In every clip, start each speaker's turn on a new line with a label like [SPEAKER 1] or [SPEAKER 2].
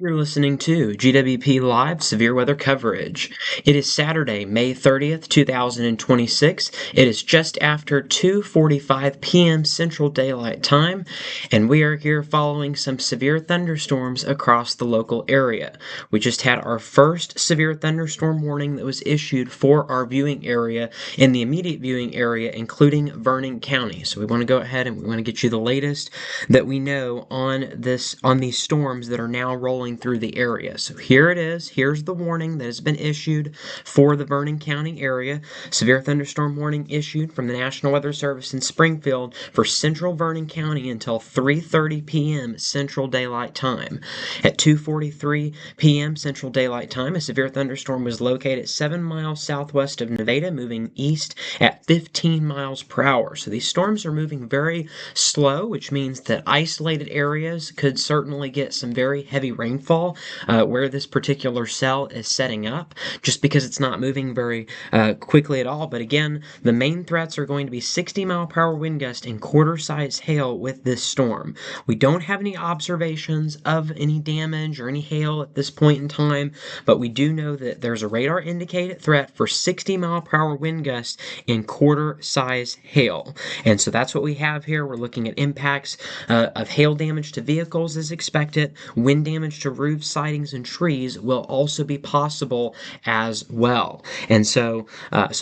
[SPEAKER 1] You're listening to GWP Live Severe Weather Coverage. It is Saturday, May 30th, 2026. It is just after 2:45 p.m. Central Daylight Time, and we are here following some severe thunderstorms across the local area. We just had our first severe thunderstorm warning that was issued for our viewing area in the immediate viewing area, including Vernon County. So we want to go ahead and we want to get you the latest that we know on these storms that are now rolling through the area. So here it is. Here's the warning that has been issued for the Vernon County area. Severe thunderstorm warning issued from the National Weather Service in Springfield for central Vernon County until 3:30 p.m. Central Daylight Time. At 2:43 p.m. Central Daylight Time, a severe thunderstorm was located 7 miles southwest of Nevada, moving east at 15 miles per hour. So these storms are moving very slow, which means that isolated areas could certainly get some very heavy rainfall where this particular cell is setting up, just because it's not moving very quickly at all. But again, the main threats are going to be 60-mile-per-hour wind gust and quarter-size hail with this storm. We don't have any observations of any damage or any hail at this point in time, but we do know that there's a radar-indicated threat for 60-mile-per-hour wind gusts and quarter-size hail. And so that's what we have here. We're looking at impacts of hail damage to vehicles as expected. Wind damage to roofs, sidings, and trees will also be possible as well. And so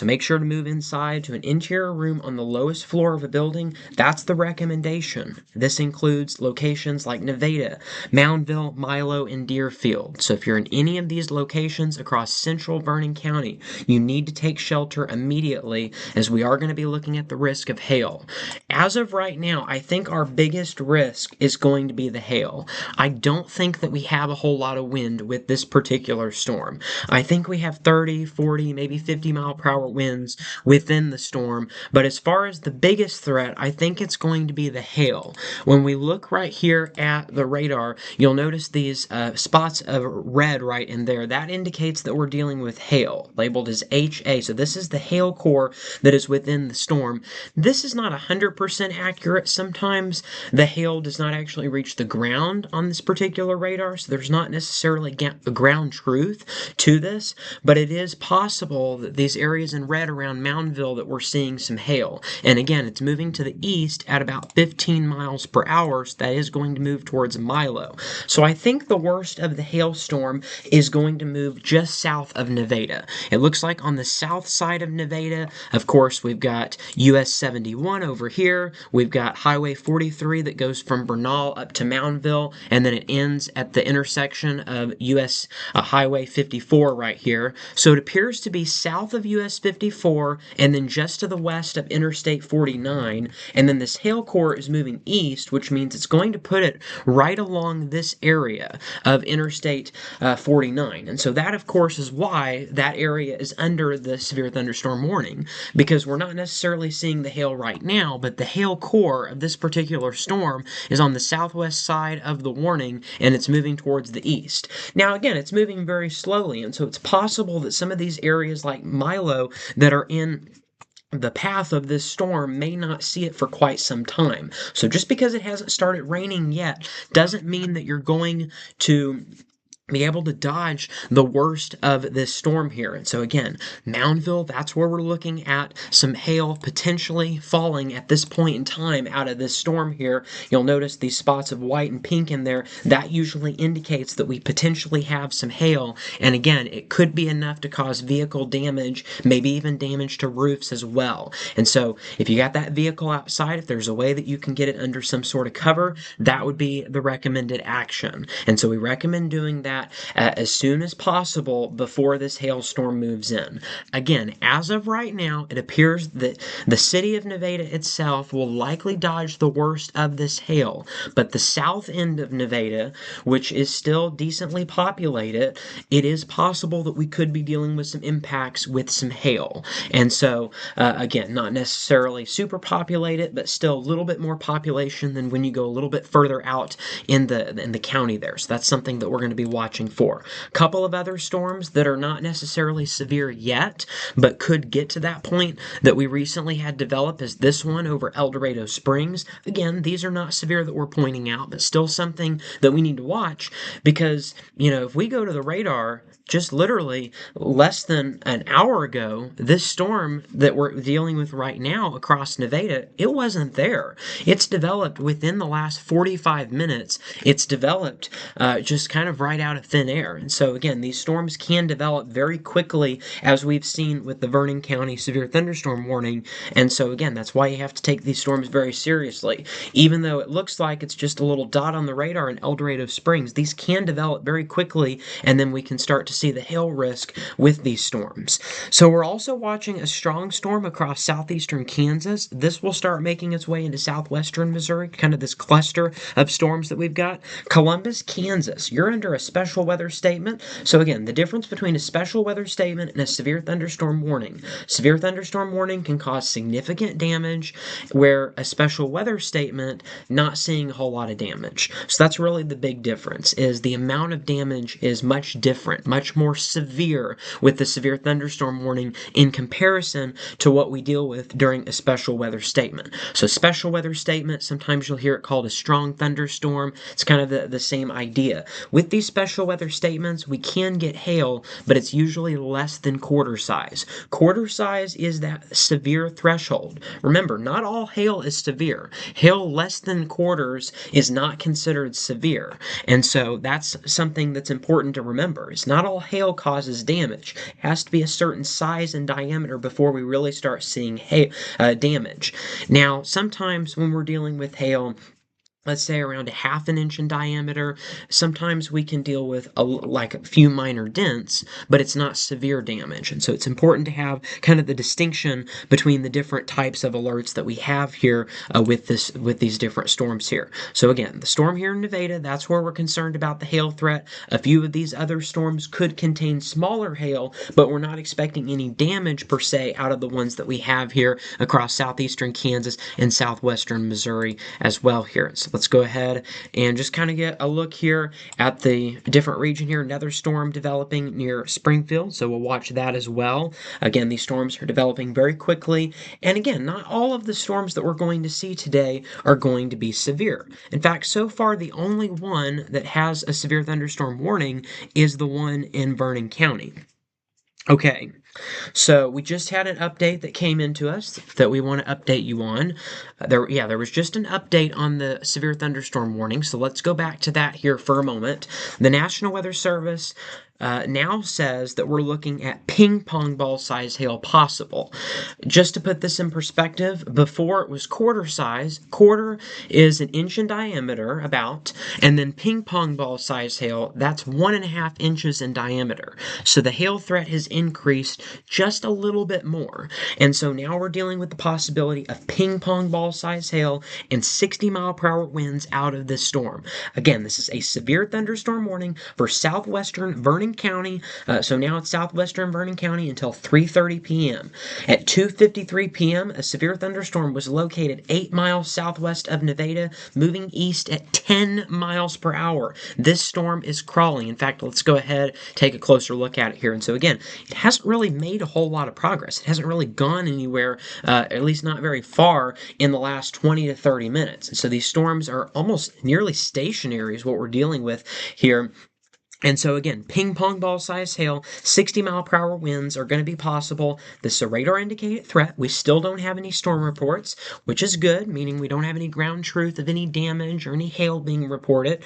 [SPEAKER 1] make sure to move inside to an interior room on the lowest floor of a building. That's the recommendation. This includes locations like Nevada, Moundville, Milo, and Deerfield. So if you're in any of these locations across central Vernon County, you need to take shelter immediately, as we are going to be looking at the risk of hail. As of right now, I think our biggest risk is going to be the hail. I don't think that we have a whole lot of wind with this particular storm. I think we have 30, 40, maybe 50-mile-per-hour winds within the storm, but as far as the biggest threat, I think it's going to be the hail. When we look right here at the radar, you'll notice these spots of red right in there. That indicates that we're dealing with hail, labeled as HA. So this is the hail core that is within the storm. This is not 100% accurate. Sometimes the hail does not actually reach the ground on this particular radar, so there's not necessarily a ground truth to this, but it is possible that these areas in red around Moundville that we're seeing some hail. And again, it's moving to the east at about 15 miles per hour, so that is going to move towards Milo. So I think the worst of the hailstorm is going to move just south of Nevada. It looks like on the south side of Nevada, of course, we've got US 71 over here. We've got Highway 43 that goes from Bernal up to Moundville, and then it ends at the intersection of US Highway 54 right here. So it appears to be south of US 54 and then just to the west of Interstate 49. And then this hail core is moving east, which means it's going to put it right along this area of Interstate 49. And so that, of course, is why that area is under the severe thunderstorm warning, because we're not necessarily seeing the hail right now, but the hail core of this particular storm is on the southwest side of the warning, and it's moving towards the east. Now, again, it's moving very slowly, and so it's possible that some of these areas like Milo that are in the path of this storm may not see it for quite some time. So just because it hasn't started raining yet doesn't mean that you're going to be able to dodge the worst of this storm here. And so again, Moundville, that's where we're looking at some hail potentially falling at this point in time out of this storm here. You'll notice these spots of white and pink in there. That usually indicates that we potentially have some hail. And again, it could be enough to cause vehicle damage, maybe even damage to roofs as well. And so if you got that vehicle outside, if there's a way that you can get it under some sort of cover, that would be the recommended action. And so we recommend doing that as soon as possible before this hailstorm moves in. Again, as of right now, it appears that the city of Nevada itself will likely dodge the worst of this hail, but the south end of Nevada, which is still decently populated, it is possible that we could be dealing with some impacts with some hail. And so, again, not necessarily super populated, but still a little bit more population than when you go a little bit further out in the county there. So that's something that we're going to be watching watching for. A couple of other storms that are not necessarily severe yet, but could get to that point that we recently had develop is this one over El Dorado Springs. Again, these are not severe that we're pointing out, but still something that we need to watch because, if we go to the radar, just literally less than an hour ago, this storm that we're dealing with right now across Nevada, it wasn't there. It's developed within the last 45 minutes. It's developed just kind of right out of thin air. And so, again, these storms can develop very quickly, as we've seen with the Vernon County severe thunderstorm warning. And so, again, that's why you have to take these storms very seriously. Even though it looks like it's just a little dot on the radar in El Dorado Springs, these can develop very quickly, and then we can start to see the hail risk with these storms. So we're also watching a strong storm across southeastern Kansas. This will start making its way into southwestern Missouri, kind of this cluster of storms that we've got. Columbus, Kansas, you're under a special weather statement. So again, the difference between a special weather statement and a severe thunderstorm warning. Severe thunderstorm warning can cause significant damage, where a special weather statement not seeing a whole lot of damage. So that's really the big difference, is the amount of damage is much different, much more severe with the severe thunderstorm warning in comparison to what we deal with during a special weather statement. So special weather statement, sometimes you'll hear it called a strong thunderstorm. It's kind of the same idea. With these special weather statements, we can get hail, but it's usually less than quarter size. Quarter size is that severe threshold. Remember, not all hail is severe. Hail less than quarters is not considered severe. And so that's something that's important to remember. It's not all hail causes damage. It has to be a certain size and diameter before we really start seeing damage. Now, sometimes when we're dealing with hail, let's say around a half an inch in diameter, sometimes we can deal with like a few minor dents, but it's not severe damage. And so it's important to have kind of the distinction between the different types of alerts that we have here with these different storms here. So again, the storm here in Nevada, that's where we're concerned about the hail threat. A few of these other storms could contain smaller hail, but we're not expecting any damage per se out of the ones that we have here across southeastern Kansas and southwestern Missouri as well here. So let's go ahead and just kind of get a look here at the different region here. Another storm developing near Springfield, so we'll watch that as well. Again, these storms are developing very quickly, and again, not all of the storms that we're going to see today are going to be severe. In fact, so far, the only one that has a severe thunderstorm warning is the one in Vernon County. Okay, so we just had an update that came into us that we want to update you on. There was just an update on the severe thunderstorm warning, so let's go back to that here for a moment. The National Weather Service now says that we're looking at ping pong ball size hail possible. Just to put this in perspective, before it was quarter size. Quarter is an inch in diameter about, and then ping pong ball size hail, that's 1.5 inches in diameter. So the hail threat has increased just a little bit more. And so now we're dealing with the possibility of ping pong ball size hail and 60-mile-per-hour winds out of this storm. Again, this is a severe thunderstorm warning for southwestern Vernon County. So now it's southwestern Vernon County until 3:30 p.m. At 2:53 p.m., a severe thunderstorm was located 8 miles southwest of Nevada, moving east at 10 miles per hour. This storm is crawling. In fact, let's go ahead, take a closer look at it here. And so again, it hasn't really made a whole lot of progress. It hasn't really gone anywhere, at least not very far, in the last 20 to 30 minutes. And so these storms are almost nearly stationary is what we're dealing with here. And so again, ping pong ball size hail, 60-mile-per-hour winds are going to be possible. This is a radar indicated threat. We still don't have any storm reports, which is good, meaning we don't have any ground truth of any damage or any hail being reported.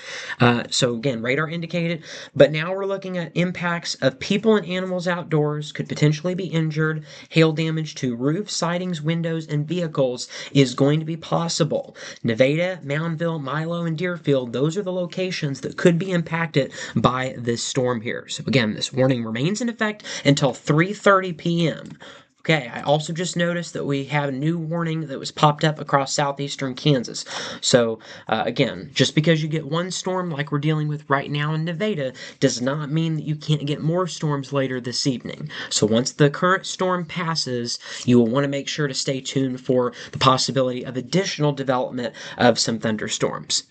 [SPEAKER 1] So again, radar indicated. But now we're looking at impacts of people and animals outdoors could potentially be injured. Hail damage to roofs, sidings, windows, and vehicles is going to be possible. Nevada, Moundville, Milo, and Deerfield, those are the locations that could be impacted by this storm here. So again, this warning remains in effect until 3:30 p.m. Okay, I also just noticed that we have a new warning that was popped up across southeastern Kansas. So again, just because you get one storm like we're dealing with right now in Nevada does not mean that you can't get more storms later this evening. So once the current storm passes, you will want to make sure to stay tuned for the possibility of additional development of some thunderstorms.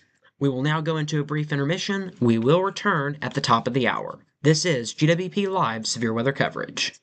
[SPEAKER 1] We will now go into a brief intermission. We will return at the top of the hour. This is GWP Live Severe Weather Coverage.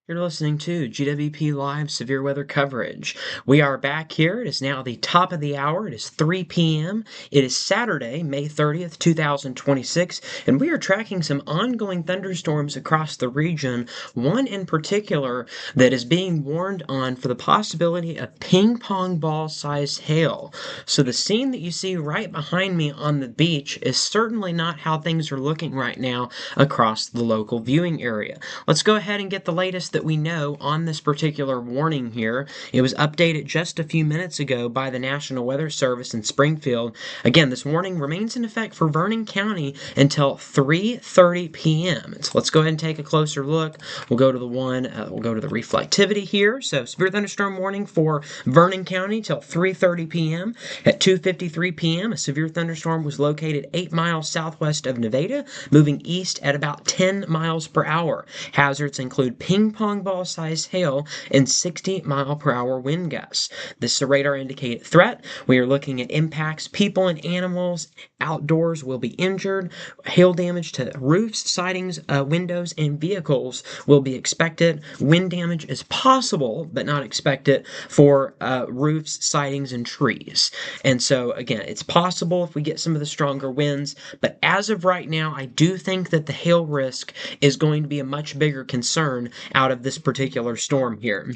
[SPEAKER 1] You're listening to GWP Live Severe Weather Coverage. We are back here. It is now the top of the hour. It is 3 p.m. It is Saturday, May 30th, 2026, and we are tracking some ongoing thunderstorms across the region. One in particular that is being warned on for the possibility of ping pong ball sized hail. So the scene that you see right behind me on the beach is certainly not how things are looking right now across the local viewing area. Let's go ahead and get the latest that we know on this particular warning here. It was updated just a few minutes ago by the National Weather Service in Springfield. Again, this warning remains in effect for Vernon County until 3:30 p.m. So let's go ahead and take a closer look. We'll go to the reflectivity here. So severe thunderstorm warning for Vernon County till 3:30 p.m. At 2:53 p.m., a severe thunderstorm was located 8 miles southwest of Nevada, moving east at about 10 miles per hour. Hazards include ping pong ping-pong ball-sized hail and 60-mile-per-hour wind gusts. This is a radar-indicated threat. We are looking at impacts. People and animals outdoors will be injured. Hail damage to roofs, sidings, windows, and vehicles will be expected. Wind damage is possible, but not expected for roofs, sidings, and trees. And so, again, it's possible if we get some of the stronger winds, but as of right now, I do think that the hail risk is going to be a much bigger concern out of this particular storm here.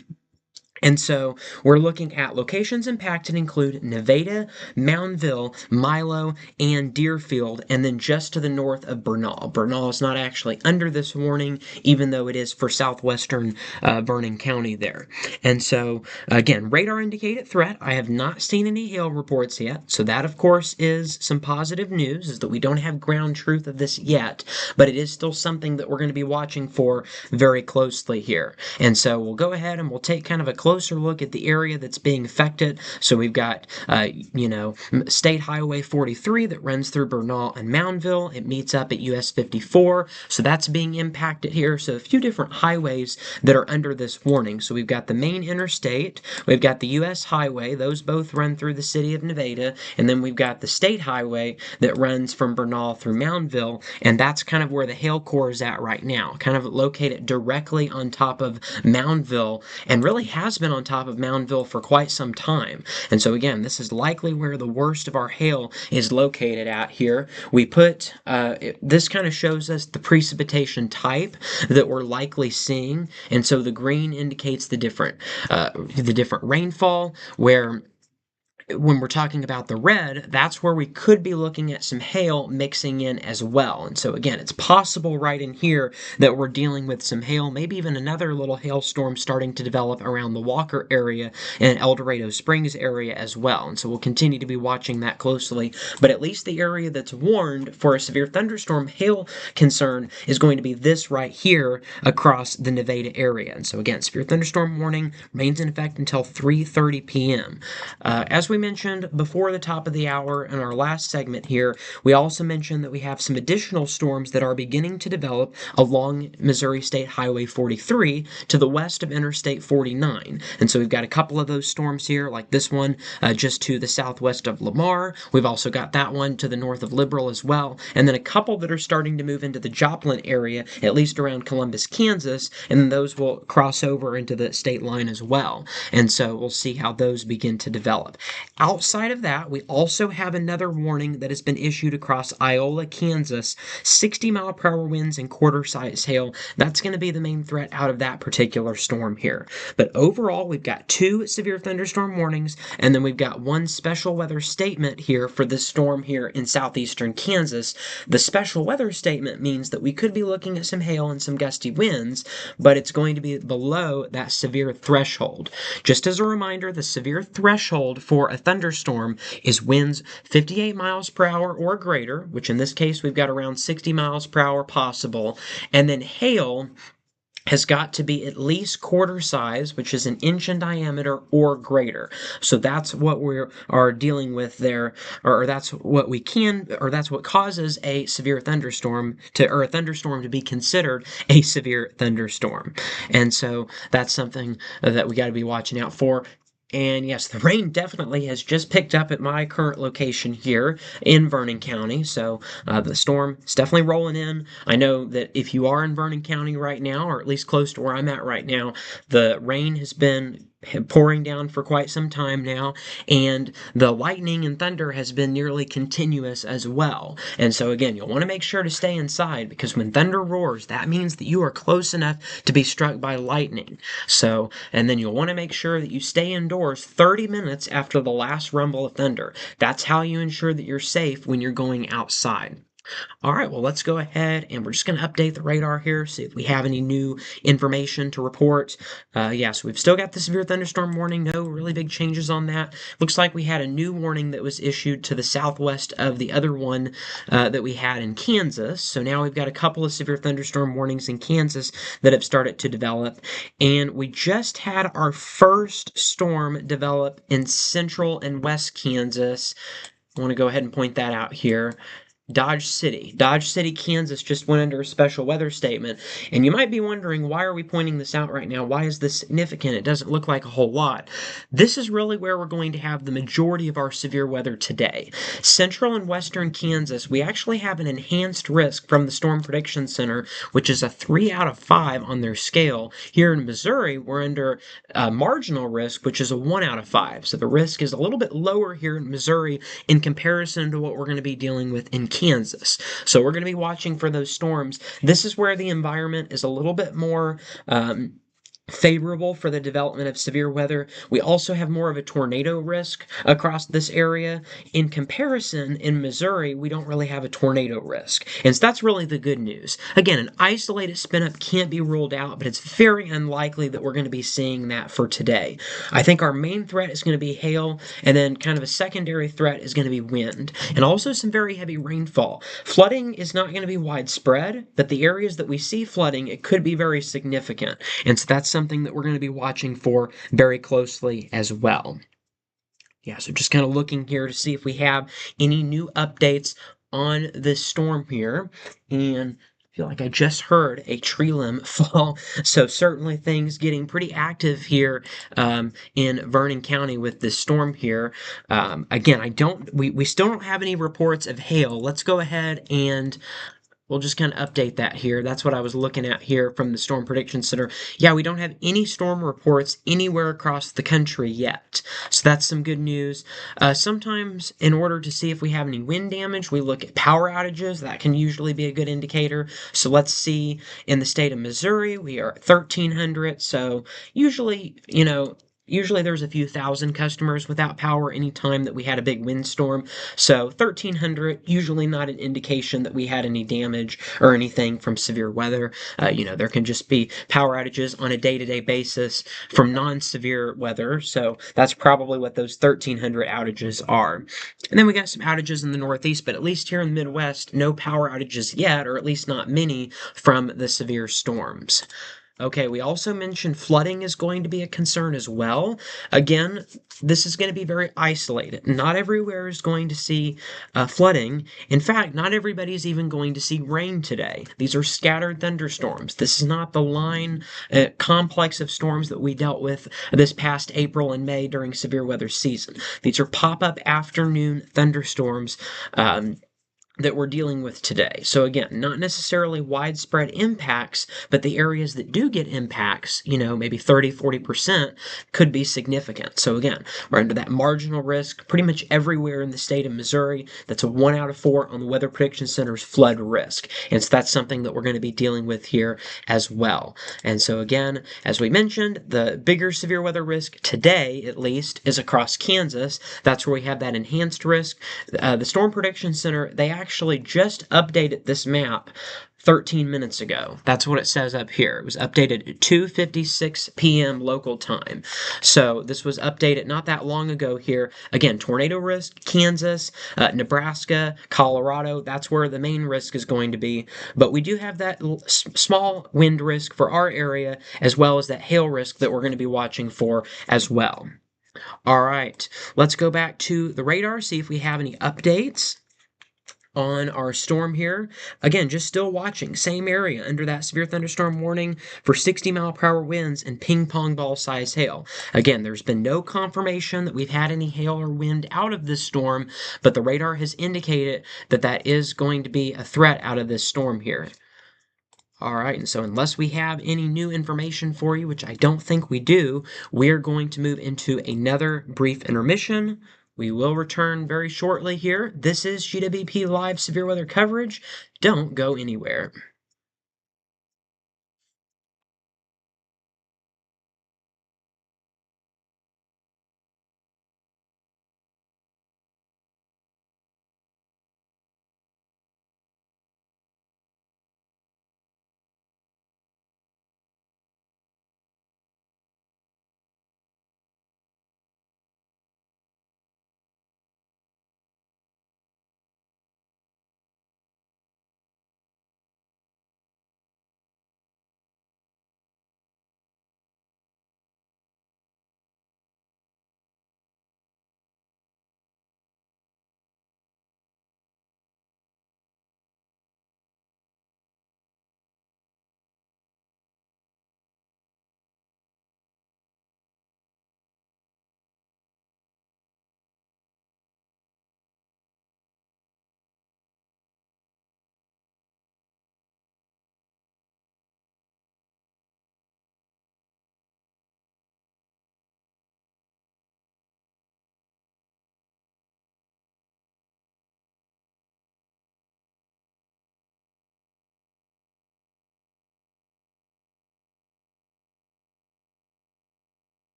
[SPEAKER 1] And so we're looking at locations impacted include Nevada, Moundville, Milo, and Deerfield, and then just to the north of Bernal. Bernal is not actually under this warning, even though it is for southwestern Vernon County there. And so, again, radar indicated threat. I have not seen any hail reports yet, so that, of course, is some positive news, is that we don't have ground truth of this yet, but it is still something that we're going to be watching for very closely here. And so we'll go ahead and we'll take kind of a closer look at the area that's being affected. So we've got, State Highway 43 that runs through Bernal and Moundville. It meets up at US 54, so that's being impacted here. So a few different highways that are under this warning. So we've got the main interstate, we've got the US Highway, those both run through the city of Nevada, and then we've got the State Highway that runs from Bernal through Moundville, and that's kind of where the hail core is at right now, kind of located directly on top of Moundville, and really has been on top of Moundville for quite some time. And so again, this is likely where the worst of our hail is located at here. We put, this kind of shows us the precipitation type that we're likely seeing. And so the green indicates the different rainfall, where when we're talking about the red, that's where we could be looking at some hail mixing in as well. And so again, it's possible right in here that we're dealing with some hail, maybe even another little hailstorm starting to develop around the Walker area and El Dorado Springs area as well. And so we'll continue to be watching that closely. But at least the area that's warned for a severe thunderstorm hail concern is going to be this right here across the Nevada area. And so again, severe thunderstorm warning remains in effect until 3:30 p.m. As we mentioned before the top of the hour in our last segment here, we also mentioned that we have some additional storms that are beginning to develop along Missouri State Highway 43 to the west of Interstate 49. And so we've got a couple of those storms here, like this one just to the southwest of Lamar. We've also got that one to the north of Liberal as well. And then a couple that are starting to move into the Joplin area, at least around Columbus, Kansas, and then those will cross over into the state line as well. And so we'll see how those begin to develop. Outside of that, we also have another warning that has been issued across Iola, Kansas, 60-mile-per-hour winds and quarter-size hail. That's going to be the main threat out of that particular storm here. But overall, we've got 2 severe thunderstorm warnings, and then we've got 1 special weather statement here for this storm here in southeastern Kansas. The special weather statement means that we could be looking at some hail and some gusty winds, but it's going to be below that severe threshold. Just as a reminder, the severe threshold for a thunderstorm is winds 58 miles per hour or greater, which in this case we've got around 60 miles per hour possible, and then hail has got to be at least quarter size, which is an inch in diameter or greater. So that's what we are dealing with there, or that's what we can, or that's what causes a severe thunderstorm or a thunderstorm to be considered a severe thunderstorm. And so that's something that we got to be watching out for. And yes, the rain definitely has just picked up at my current location here in Vernon County. So the storm is definitely rolling in. I know that if you are in Vernon County right now, or at least close to where I'm at right now, the rain has been pouring down for quite some time now, and the lightning and thunder has been nearly continuous as well. And so again, you'll want to make sure to stay inside, because when thunder roars, that means that you are close enough to be struck by lightning. So, and then you'll want to make sure that you stay indoors 30 minutes after the last rumble of thunder. That's how you ensure that you're safe when you're going outside. All right, well, let's go ahead and we're just going to update the radar here, see if we have any new information to report. So we've still got the severe thunderstorm warning. No really big changes on that. Looks like we had a new warning that was issued to the southwest of the other one that we had in Kansas. So now we've got a couple of severe thunderstorm warnings in Kansas that have started to develop. And we just had our first storm develop in central and west Kansas. I want to go ahead and point that out here. Dodge City. Dodge City, Kansas just went under a special weather statement. And you might be wondering, why are we pointing this out right now? Why is this significant? It doesn't look like a whole lot. This is really where we're going to have the majority of our severe weather today. Central and western Kansas, we actually have an enhanced risk from the Storm Prediction Center, which is a 3 out of 5 on their scale. Here in Missouri, we're under marginal risk, which is a 1 out of 5. So the risk is a little bit lower here in Missouri in comparison to what we're going to be dealing with in Kansas. So we're going to be watching for those storms. This is where the environment is a little bit more favorable for the development of severe weather. We also have more of a tornado risk across this area. In comparison, in Missouri, we don't really have a tornado risk. And so that's really the good news. Again, an isolated spin up can't be ruled out, but it's very unlikely that we're going to be seeing that for today. I think our main threat is going to be hail, and then kind of a secondary threat is going to be wind, and also some very heavy rainfall. Flooding is not going to be widespread, but the areas that we see flooding, it could be very significant. And so that's something that we're going to be watching for very closely as well. Yeah, so just kind of looking here to see if we have any new updates on this storm here. And I feel like I just heard a tree limb fall. So certainly things getting pretty active here in Vernon County with this storm here. Again, we still don't have any reports of hail. Let's go ahead and we'll just kind of update that here. That's what I was looking at here from the Storm Prediction Center. Yeah, we don't have any storm reports anywhere across the country yet. So that's some good news. Sometimes, in order to see if we have any wind damage, we look at power outages. That can usually be a good indicator. So let's see, in the state of Missouri, we are at 1,300. So usually, usually there's a few thousand customers without power any time that we had a big windstorm. So 1,300, usually not an indication that we had any damage or anything from severe weather. There can just be power outages on a day-to-day basis from non-severe weather. So that's probably what those 1,300 outages are. And then we got some outages in the Northeast, but at least here in the Midwest, no power outages yet, or at least not many from the severe storms. Okay, we also mentioned flooding is going to be a concern as well. Again, this is going to be very isolated. Not everywhere is going to see flooding. In fact, not everybody's even going to see rain today. These are scattered thunderstorms. This is not the line complex of storms that we dealt with this past April and May during severe weather season. These are pop-up afternoon thunderstorms. That we're dealing with today. So again, not necessarily widespread impacts, but the areas that do get impacts, maybe 30, 40% could be significant. So again, we're under that marginal risk pretty much everywhere in the state of Missouri. That's a 1 out of 4 on the Weather Prediction Center's flood risk. And so that's something that we're going to be dealing with here as well. And so again, as we mentioned, the bigger severe weather risk today, at least, is across Kansas. That's where we have that enhanced risk. The Storm Prediction Center, they actually just updated this map 13 minutes ago. That's what it says up here. It was updated at 2:56 p.m. local time. So this was updated not that long ago here. Again, tornado risk, Kansas, Nebraska, Colorado, that's where the main risk is going to be. But we do have that small wind risk for our area, as well as that hail risk that we're going to be watching for as well. All right, let's go back to the radar, see if we have any updates on our storm here. Again, just still watching, same area under that severe thunderstorm warning for 60-mile-per-hour winds and ping pong ball size hail. Again, there's been no confirmation that we've had any hail or wind out of this storm, but the radar has indicated that that is going to be a threat out of this storm here. All right, and so unless we have any new information for you, which I don't think we do, we're going to move into another brief intermission. We will return very shortly here. This is GWP Live Severe Weather Coverage. Don't go anywhere.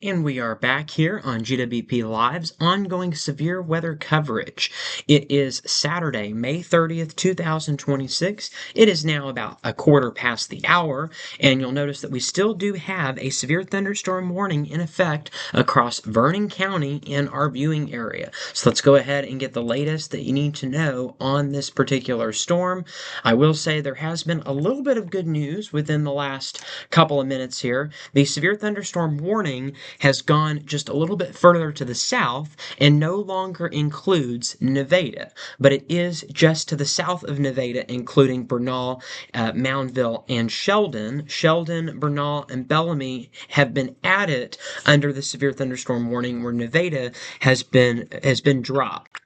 [SPEAKER 1] And we are back here on GWP Live's ongoing severe weather coverage. It is Saturday, May 30th, 2026. It is now about a quarter past the hour, and you'll notice that we still do have a severe thunderstorm warning in effect across Vernon County in our viewing area. So let's go ahead and get the latest that you need to know on this particular storm. I will say there has been a little bit of good news within the last couple of minutes here. The severe thunderstorm warning has gone just a little bit further to the south and no longer includes Nevada, but it is just to the south of Nevada, including Bernal, Moundville, and Sheldon. Sheldon, Bernal, and Bellamy have been added under the severe thunderstorm warning, where Nevada has been dropped.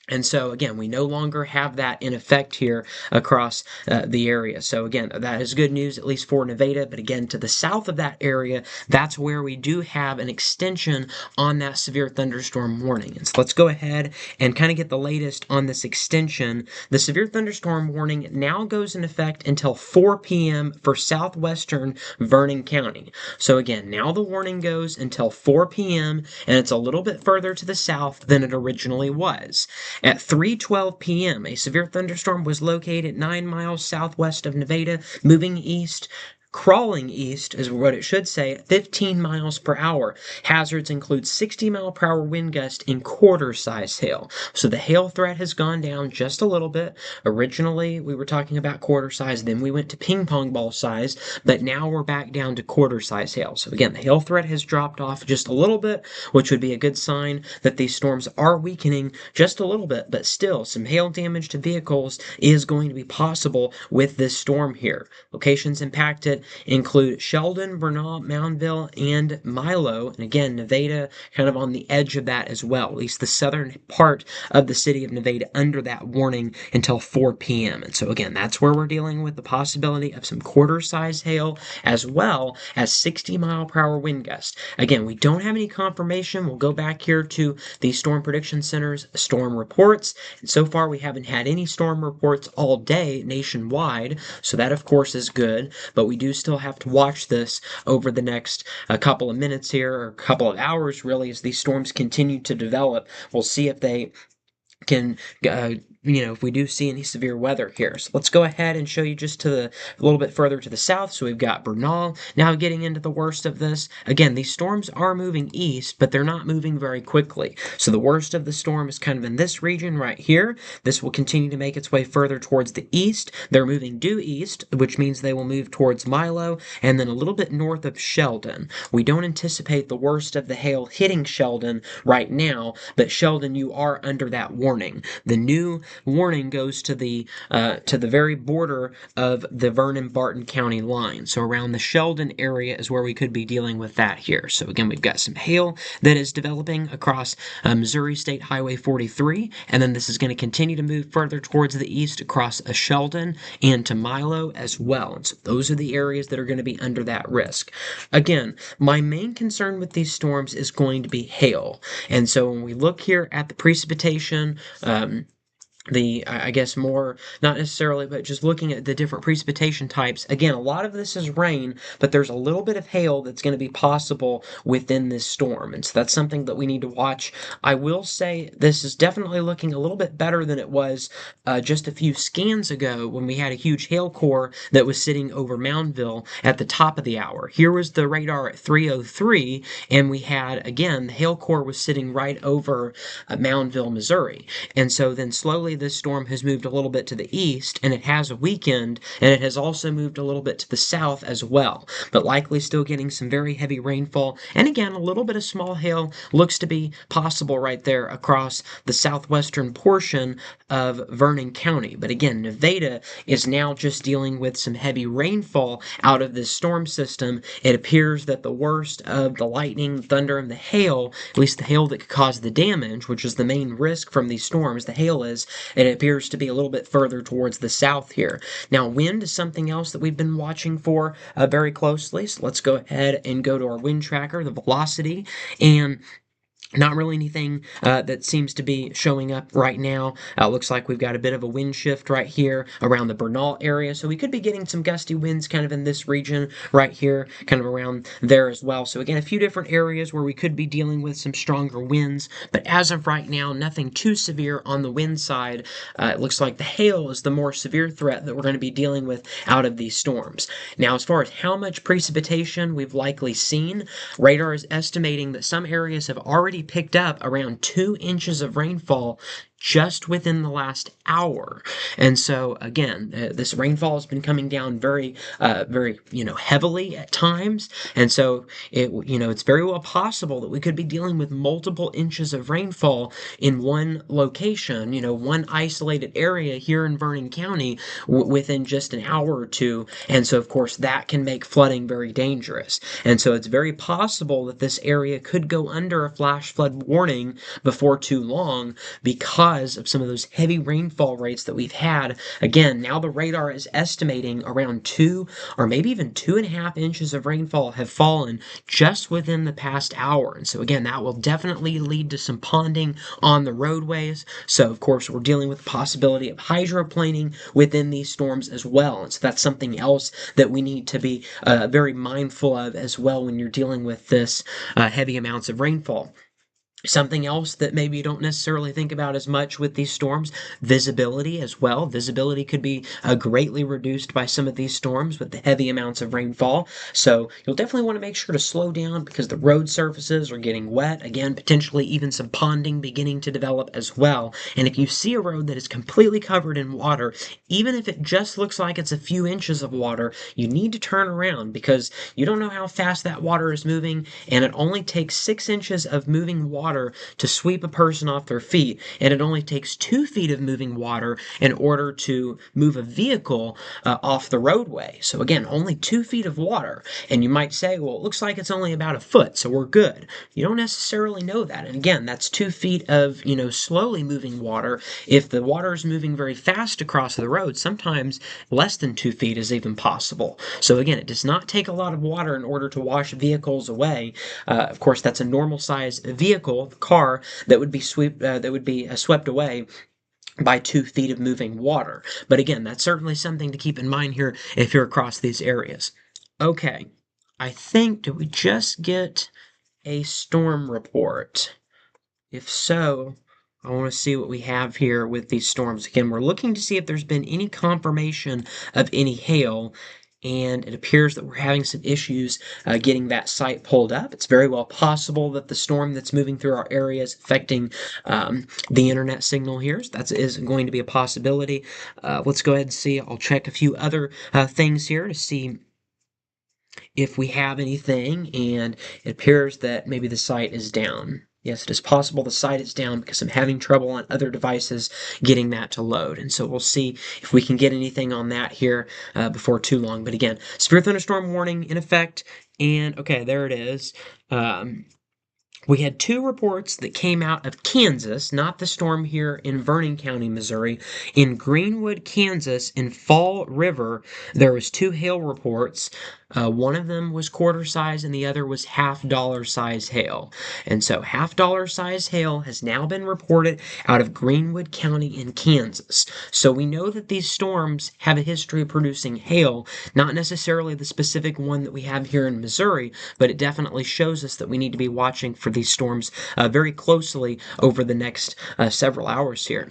[SPEAKER 1] And so, again, we no longer have that in effect here across the area. So, again, that is good news, at least for Nevada. But again, to the south of that area, that's where we do have an extension on that severe thunderstorm warning. And so let's go ahead and kind of get the latest on this extension. The severe thunderstorm warning now goes in effect until 4 p.m. for southwestern Vernon County. So, again, now the warning goes until 4 p.m., and it's a little bit further to the south than it originally was. At 3:12 p.m., a severe thunderstorm was located 9 miles southwest of Nevada, moving east. Crawling east is what it should say, 15 miles per hour. Hazards include 60-mile-per-hour wind gust and quarter-size hail. So the hail threat has gone down just a little bit. Originally, we were talking about quarter size, then we went to ping pong ball size, but now we're back down to quarter-size hail. So again, the hail threat has dropped off just a little bit, which would be a good sign that these storms are weakening just a little bit, but still, some hail damage to vehicles is going to be possible with this storm here. Locations impacted include Sheldon, Bernal, Moundville, and Milo. And again, Nevada kind of on the edge of that as well, at least the southern part of the city of Nevada under that warning until 4 p.m. And so again, that's where we're dealing with the possibility of some quarter-size hail as well as 60-mile-per-hour wind gusts. Again, we don't have any confirmation. We'll go back here to the Storm Prediction Center's storm reports. And so far, we haven't had any storm reports all day nationwide. So that, of course, is good. But we do still have to watch this over the next couple of minutes here, or a couple of hours really, as these storms continue to develop. We'll see if they can if we do see any severe weather here. So let's go ahead and show you just a little bit further to the south. So we've got Bernal now getting into the worst of this. Again, these storms are moving east, but they're not moving very quickly. So the worst of the storm is kind of in this region right here. This will continue to make its way further towards the east. They're moving due east, which means they will move towards Milo and then a little bit north of Sheldon. We don't anticipate the worst of the hail hitting Sheldon right now, but Sheldon, you are under that warning. The new warning goes to the very border of the Vernon-Barton County line. So around the Sheldon area is where we could be dealing with that here. So again, we've got some hail that is developing across Missouri State Highway 43, and then this is going to continue to move further towards the east across Sheldon and to Milo as well. And so those are the areas that are going to be under that risk. Again, my main concern with these storms is going to be hail. And so when we look here at the precipitation, I guess more, not necessarily, but just looking at the different precipitation types. Again, a lot of this is rain, but there's a little bit of hail that's going to be possible within this storm. And so that's something that we need to watch. I will say this is definitely looking a little bit better than it was just a few scans ago when we had a huge hail core that was sitting over Moundville at the top of the hour. Here was the radar at 3:03, and we had, again, the hail core was sitting right over Moundville, Missouri. And so then slowly this storm has moved a little bit to the east, and it has weakened, and it has also moved a little bit to the south as well, but likely still getting some very heavy rainfall. And again, a little bit of small hail looks to be possible right there across the southwestern portion of Vernon County. But again, Nevada is now just dealing with some heavy rainfall out of this storm system. It appears that the worst of the lightning, thunder, and the hail, at least the hail that could cause the damage, which is the main risk from these storms, the hail is, and it appears to be a little bit further towards the south here. Now, wind is something else that we've been watching for very closely. So let's go ahead and go to our wind tracker, the velocity, and Not really anything that seems to be showing up right now. Looks like we've got a bit of a wind shift right here around the Bernal area, so we could be getting some gusty winds kind of in this region right here, kind of around there as well. So again, a few different areas where we could be dealing with some stronger winds, but as of right now, nothing too severe on the wind side. It looks like the hail is the more severe threat that we're going to be dealing with out of these storms. Now, as far as how much precipitation we've likely seen, radar is estimating that some areas have already picked up around 2 inches of rainfall just within the last hour. And so again, this rainfall has been coming down very, heavily at times. And so it's very well possible that we could be dealing with multiple inches of rainfall in one location, one isolated area here in Vernon County within just an hour or two. And so, of course, that can make flooding very dangerous. And so it's very possible that this area could go under a flash flood warning before too long because of some of those heavy rainfall rates that we've had. Again, now the radar is estimating around 2 or maybe even 2.5 inches of rainfall have fallen just within the past hour. And so again, that will definitely lead to some ponding on the roadways. So of course, we're dealing with the possibility of hydroplaning within these storms as well. And so that's something else that we need to be very mindful of as well when you're dealing with this heavy amounts of rainfall. Something else that maybe you don't necessarily think about as much with these storms, visibility as well. Visibility could be greatly reduced by some of these storms with the heavy amounts of rainfall. So you'll definitely want to make sure to slow down because the road surfaces are getting wet. Again, potentially even some ponding beginning to develop as well. And if you see a road that is completely covered in water, even if it just looks like it's a few inches of water, you need to turn around because you don't know how fast that water is moving, and it only takes 6 inches of moving water to sweep a person off their feet, and it only takes 2 feet of moving water in order to move a vehicle off the roadway. So again, only 2 feet of water. And you might say, well, it looks like it's only about a foot, so we're good. You don't necessarily know that. And again, that's 2 feet of, slowly moving water. If the water is moving very fast across the road, sometimes less than 2 feet is even possible. So again, it does not take a lot of water in order to wash vehicles away. Of course, that's a normal size vehicle, car, that would be swept away by 2 feet of moving water. But again, that's certainly something to keep in mind here if you're across these areas. Okay, I think, did we just get a storm report? If so, I want to see what we have here with these storms. Again, we're looking to see if there's been any confirmation of any hail, and it appears that we're having some issues getting that site pulled up. It's very well possible that the storm that's moving through our area is affecting the internet signal here. So that is going to be a possibility. Let's go ahead and see. I'll check a few other things here to see if we have anything, and it appears that maybe the site is down. Yes, it is possible the site is down because I'm having trouble on other devices getting that to load. And so we'll see if we can get anything on that here before too long. But again, severe thunderstorm warning in effect. And okay, there it is. We had 2 reports that came out of Kansas, not the storm here in Vernon County, Missouri. In Greenwood, Kansas, in Fall River, there was 2 hail reports. One of them was quarter size and the other was $half size hail. And so $half size hail has now been reported out of Greenwood County in Kansas. So we know that these storms have a history of producing hail, not necessarily the specific one that we have here in Missouri, but it definitely shows us that we need to be watching for these storms very closely over the next several hours here.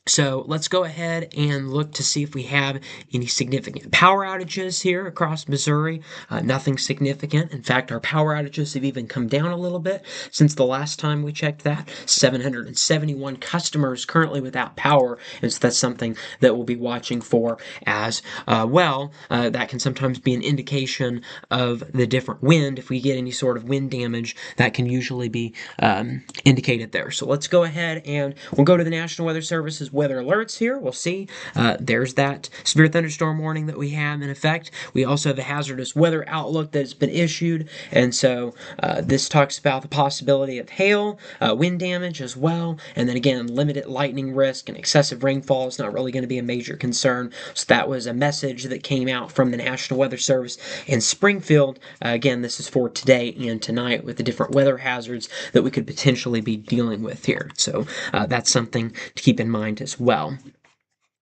[SPEAKER 1] So let's go ahead and look to see if we have any significant power outages here across Missouri. Nothing significant. In fact, our power outages have even come down a little bit since the last time we checked that. 771 customers currently without power, and so that's something that we'll be watching for as well. That can sometimes be an indication of the different wind. If we get any sort of wind damage, that can usually be indicated there. So let's go ahead and we'll go to the National Weather Service as weather alerts here. We'll see there's that severe thunderstorm warning that we have in effect. We also have a hazardous weather outlook that has been issued, and so this talks about the possibility of hail, wind damage as well, and then again, limited lightning risk and excessive rainfall is not really going to be a major concern. So that was a message that came out from the National Weather Service in Springfield. Again, this is for today and tonight with the different weather hazards that we could potentially be dealing with here. So that's something to keep in mind as well.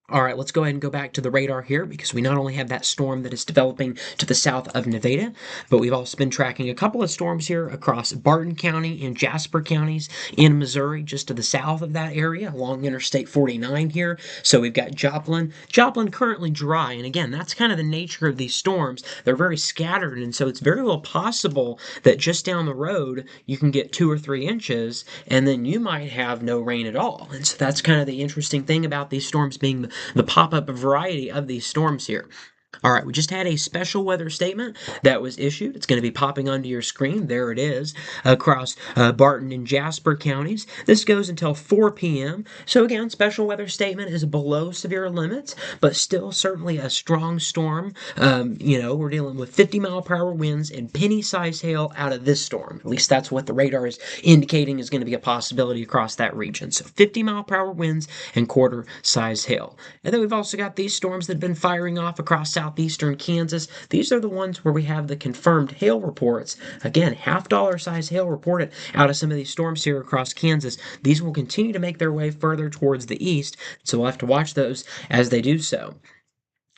[SPEAKER 1] All right, let's go ahead and go back to the radar here because we not only have that storm that is developing to the south of Nevada, but we've also been tracking a couple of storms here across Barton County and Jasper counties in Missouri, just to the south of that area along Interstate 49 here. So we've got Joplin. Joplin currently dry, and again, that's kind of the nature of these storms. They're very scattered, and so it's very well possible that just down the road you can get 2 or 3 inches, and then you might have no rain at all. And so that's kind of the interesting thing about these storms being the pop-up variety of these storms here. All right, we just had a special weather statement that was issued. It's going to be popping onto your screen. There it is across Barton and Jasper counties. This goes until 4 p.m. So again, special weather statement is below severe limits, but still certainly a strong storm. We're dealing with 50-mile-per-hour winds and penny-sized hail out of this storm. At least that's what the radar is indicating is going to be a possibility across that region. So 50-mile-per-hour winds and quarter-sized hail. And then we've also got these storms that have been firing off across southeastern Kansas. These are the ones where we have the confirmed hail reports. Again, $half size hail reported out of some of these storms here across Kansas. These will continue to make their way further towards the east, so we'll have to watch those as they do so.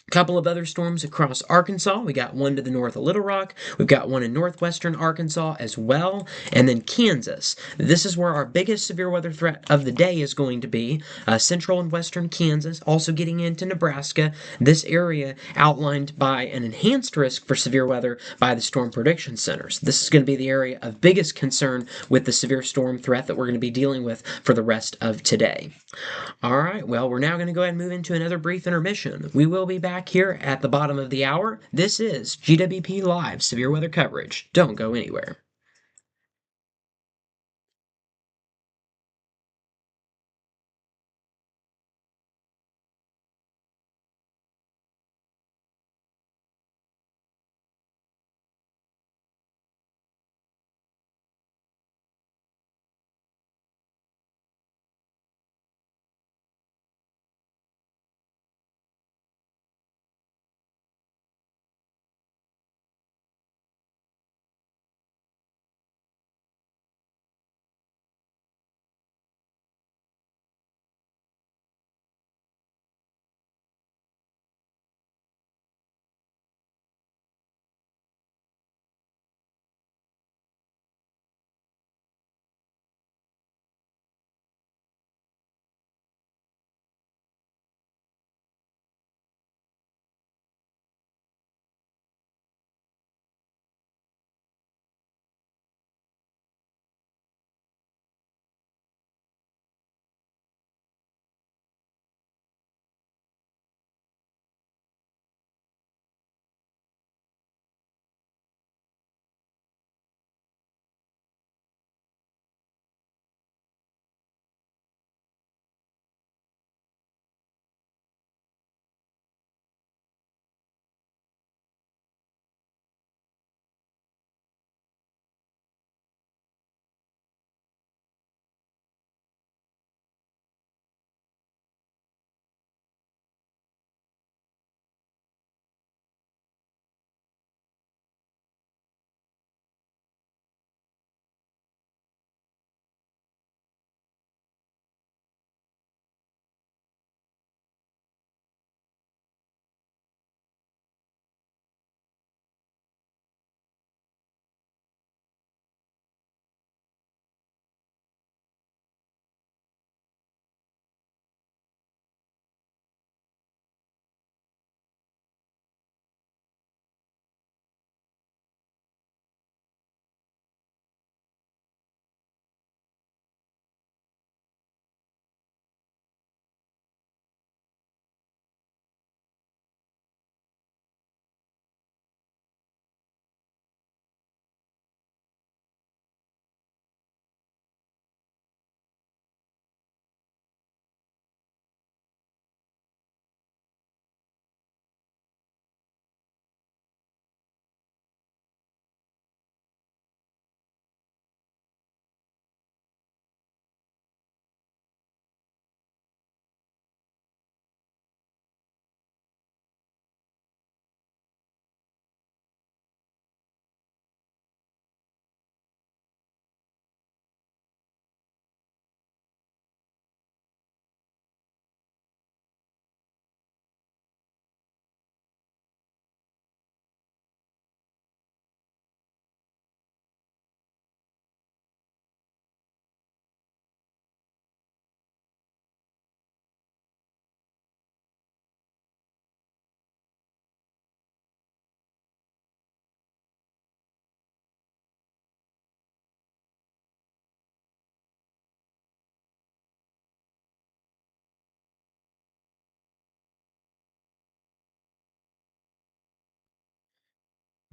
[SPEAKER 1] A couple of other storms across Arkansas. We got one to the north of Little Rock. We've got one in northwestern Arkansas as well. And then Kansas. This is where our biggest severe weather threat of the day is going to be. Central and western Kansas, also getting into Nebraska. This area outlined by an enhanced risk for severe weather by the Storm Prediction Centers. This is going to be the area of biggest concern with the severe storm threat that we're going to be dealing with for the rest of today. All right, well, we're now going to go ahead and move into another brief intermission. We will be back here at the bottom of the hour. This is GWP Live Severe Weather Coverage. Don't go anywhere.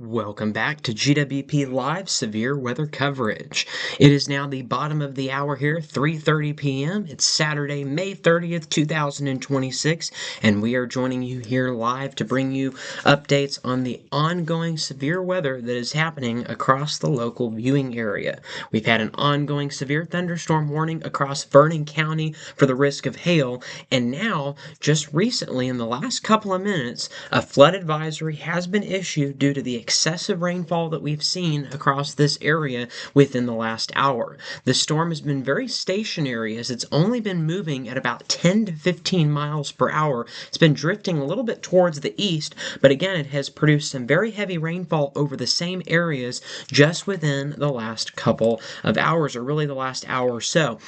[SPEAKER 1] Welcome back to GWP Live Severe Weather Coverage. It is now the bottom of the hour here, 3:30 p.m. It's Saturday, May 30th, 2026, and we are joining you here live to bring you updates on the ongoing severe weather that is happening across the local viewing area. We've had an ongoing severe thunderstorm warning across Vernon County for the risk of hail, and now, just recently in the last couple of minutes, a flood advisory has been issued due to the excessive rainfall that we've seen across this area within the last hour. The storm has been very stationary as it's only been moving at about 10 to 15 miles per hour. It's been drifting a little bit towards the east, but again, it has produced some very heavy rainfall over the same areas just within the last couple of hours, or really the last hour or so.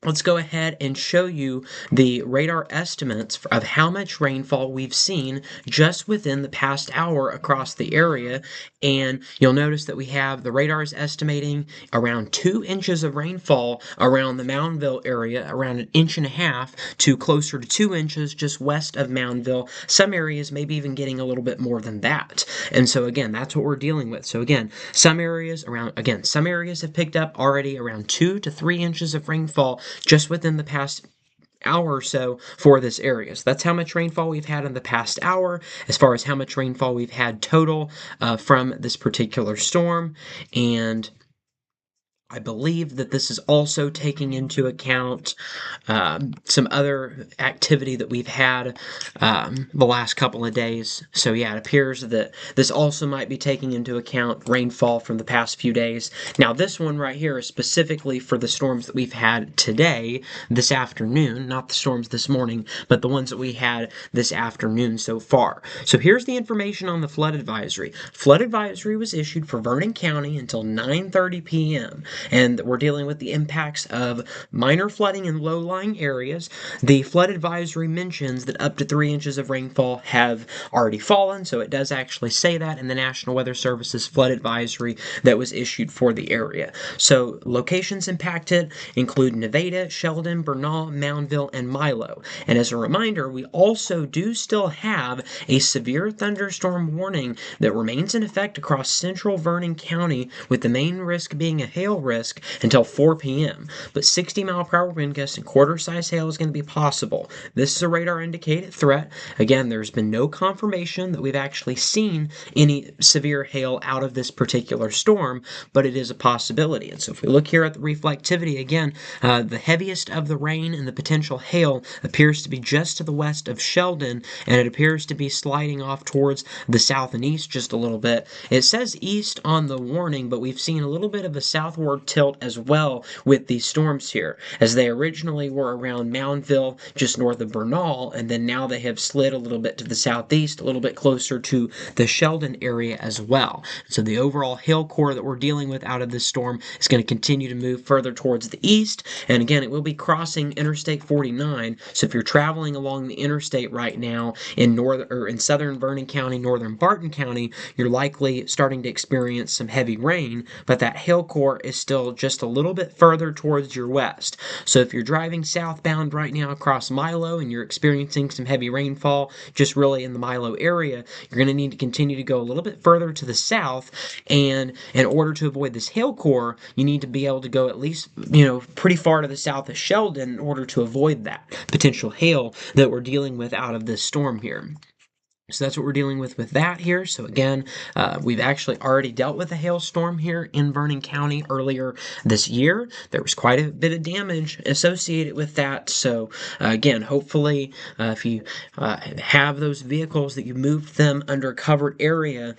[SPEAKER 1] Let's go ahead and show you the radar estimates of how much rainfall we've seen just within the past hour across the area. And you'll notice that we have the radars estimating around 2 inches of rainfall around the Moundville area, around 1.5 inches to closer to 2 inches just west of Moundville. Some areas maybe even getting a little bit more than that. And so again, that's what we're dealing with. So again, some areas have picked up already around 2 to 3 inches of rainfall just within the past hour or so for this area. So that's how much rainfall we've had in the past hour, as far as how much rainfall we've had total from this particular storm. And I believe that this is also taking into account some other activity that we've had the last couple of days. So yeah, it appears that this also might be taking into account rainfall from the past few days. Now this one right here is specifically for the storms that we've had today, this afternoon, not the storms this morning, but the ones that we had this afternoon so far. So here's the information on the flood advisory. Flood advisory was issued for Vernon County until 9:30 p.m. And we're dealing with the impacts of minor flooding in low-lying areas. The flood advisory mentions that up to 3 inches of rainfall have already fallen, so it does actually say that in the National Weather Service's flood advisory that was issued for the area. So locations impacted include Nevada, Sheldon, Bernal, Moundville, and Milo. And as a reminder, we also do still have a severe thunderstorm warning that remains in effect across central Vernon County, with the main risk being a hail risk until 4 p.m. But 60-mile-per-hour wind gusts and quarter-size hail is going to be possible. This is a radar-indicated threat. Again, there's been no confirmation that we've actually seen any severe hail out of this particular storm, but it is a possibility. And so if we look here at the reflectivity, again, the heaviest of the rain and the potential hail appears to be just to the west of Sheldon, and it appears to be sliding off towards the south and east just a little bit. It says east on the warning, but we've seen a little bit of a southward tilt as well with these storms here, as they originally were around Moundville just north of Bernal, and then now they have slid a little bit to the southeast, a little bit closer to the Sheldon area as well. So the overall hail core that we're dealing with out of this storm is going to continue to move further towards the east, and again, it will be crossing Interstate 49. So if you're traveling along the interstate right now in southern Vernon County, northern Barton County, you're likely starting to experience some heavy rain, but that hail core is still just a little bit further towards your west. So if you're driving southbound right now across Milo and you're experiencing some heavy rainfall just really in the Milo area, you're going to need to continue to go a little bit further to the south, and in order to avoid this hail core, you need to be able to go at least, pretty far to the south of Sheldon in order to avoid that potential hail that we're dealing with out of this storm here. So that's what we're dealing with that here. So again, we've actually already dealt with a hailstorm here in Vernon County earlier this year. There was quite a bit of damage associated with that. So again, hopefully, if you have those vehicles that you moved them under a covered area,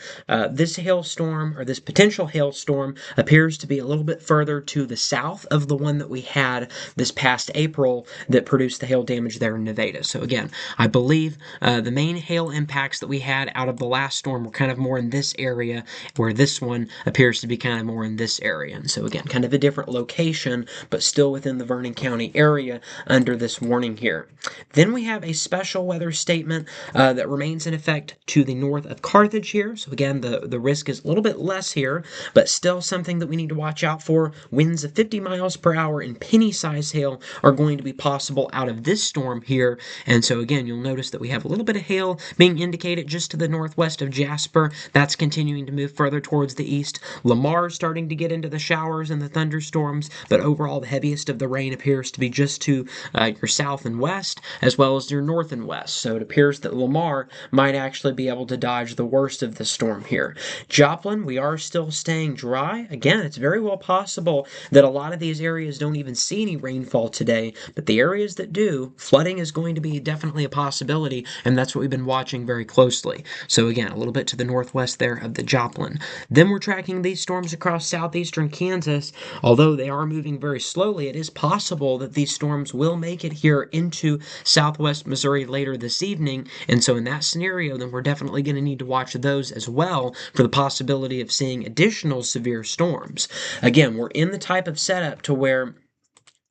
[SPEAKER 1] this hailstorm or this potential hailstorm appears to be a little bit further to the south of the one that we had this past April that produced the hail damage there in Nevada. So again, I believe the main hail impacts that we had out of the last storm were kind of more in this area, where this one appears to be kind of more in this area. And so again, kind of a different location, but still within the Vernon County area under this warning here. Then we have a special weather statement that remains in effect to the north of Carthage here. So again, the risk is a little bit less here, but still something that we need to watch out for. Winds of 50 miles per hour and penny-sized hail are going to be possible out of this storm here. And so again, you'll notice that we have a little bit of hail being indicated indicate it just to the northwest of Jasper. That's continuing to move further towards the east. Lamar is starting to get into the showers and the thunderstorms, but overall the heaviest of the rain appears to be just to your south and west, as well as your north and west. So it appears that Lamar might actually be able to dodge the worst of the storm here. Joplin, we are still staying dry. Again, it's very well possible that a lot of these areas don't even see any rainfall today, but the areas that do, flooding is going to be definitely a possibility, and that's what we've been watching very closely. So again, a little bit to the northwest there of the Joplin. Then we're tracking these storms across southeastern Kansas. Although they are moving very slowly, it is possible that these storms will make it here into southwest Missouri later this evening, and so in that scenario, then we're definitely going to need to watch those as well for the possibility of seeing additional severe storms. Again, we're in the type of setup to where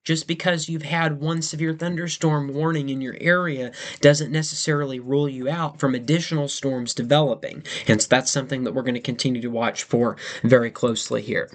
[SPEAKER 1] just because you've had one severe thunderstorm warning in your area doesn't necessarily rule you out from additional storms developing. Hence, that's something that we're going to continue to watch for very closely here.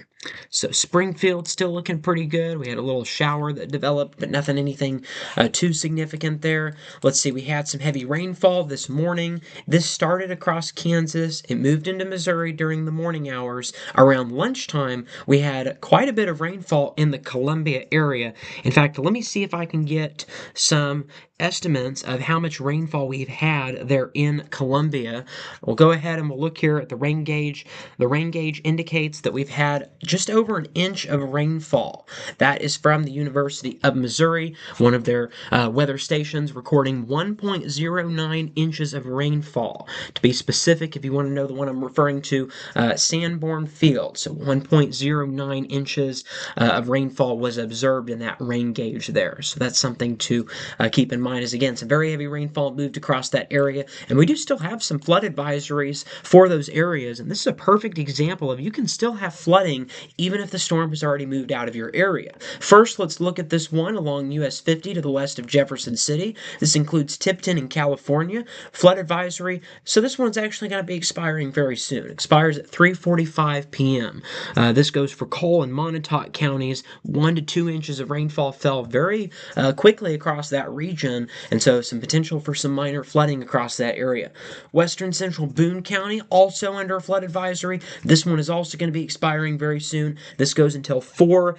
[SPEAKER 1] So Springfield's still looking pretty good. We had a little shower that developed, but anything too significant there. Let's see, we had some heavy rainfall this morning. This started across Kansas. It moved into Missouri during the morning hours. Around lunchtime, we had quite a bit of rainfall in the Columbia area. In fact, let me see if I can get some estimates of how much rainfall we've had there in Columbia. We'll go ahead and we'll look here at the rain gauge. The rain gauge indicates that we've had just over an inch of rainfall. That is from the University of Missouri, one of their weather stations, recording 1.09 inches of rainfall. To be specific, if you want to know the one I'm referring to, Sanborn Field. So 1.09 inches of rainfall was observed in that rain gauge there. So that's something to keep in mind. Is again some very heavy rainfall moved across that area, and we do still have some flood advisories for those areas, and this is a perfect example of you can still have flooding even if the storm has already moved out of your area. First, let's look at this one along US 50 to the west of Jefferson City. This includes Tipton in California. Flood advisory, so this one's actually going to be expiring very soon. It expires at 3:45 p.m. This goes for Cole and Montauk counties. 1 to 2 inches of rainfall fell very quickly across that region, and so some potential for some minor flooding across that area. Western Central Boone County, also under a flood advisory. This one is also going to be expiring very soon. This goes until 4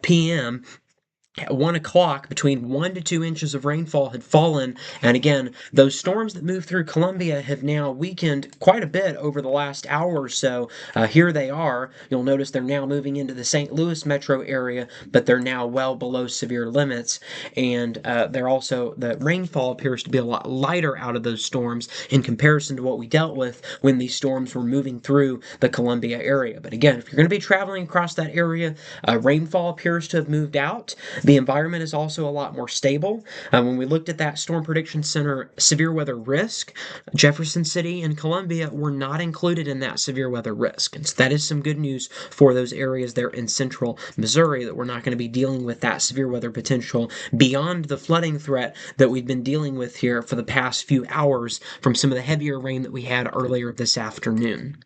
[SPEAKER 1] p.m. At 1 o'clock, between 1 to 2 inches of rainfall had fallen, and again, those storms that moved through Columbia have now weakened quite a bit over the last hour or so. Here they are. You'll notice they're now moving into the St. Louis metro area, but they're now well below severe limits, and they're also, the rainfall appears to be a lot lighter out of those storms in comparison to what we dealt with when these storms were moving through the Columbia area. But again, if you're going to be traveling across that area, rainfall appears to have moved out. The environment is also a lot more stable. When we looked at that Storm Prediction Center severe weather risk, Jefferson City and Columbia were not included in that severe weather risk. And so that is some good news for those areas there in central Missouri, that we're not going to be dealing with that severe weather potential beyond the flooding threat that we've been dealing with here for the past few hours from some of the heavier rain that we had earlier this afternoon.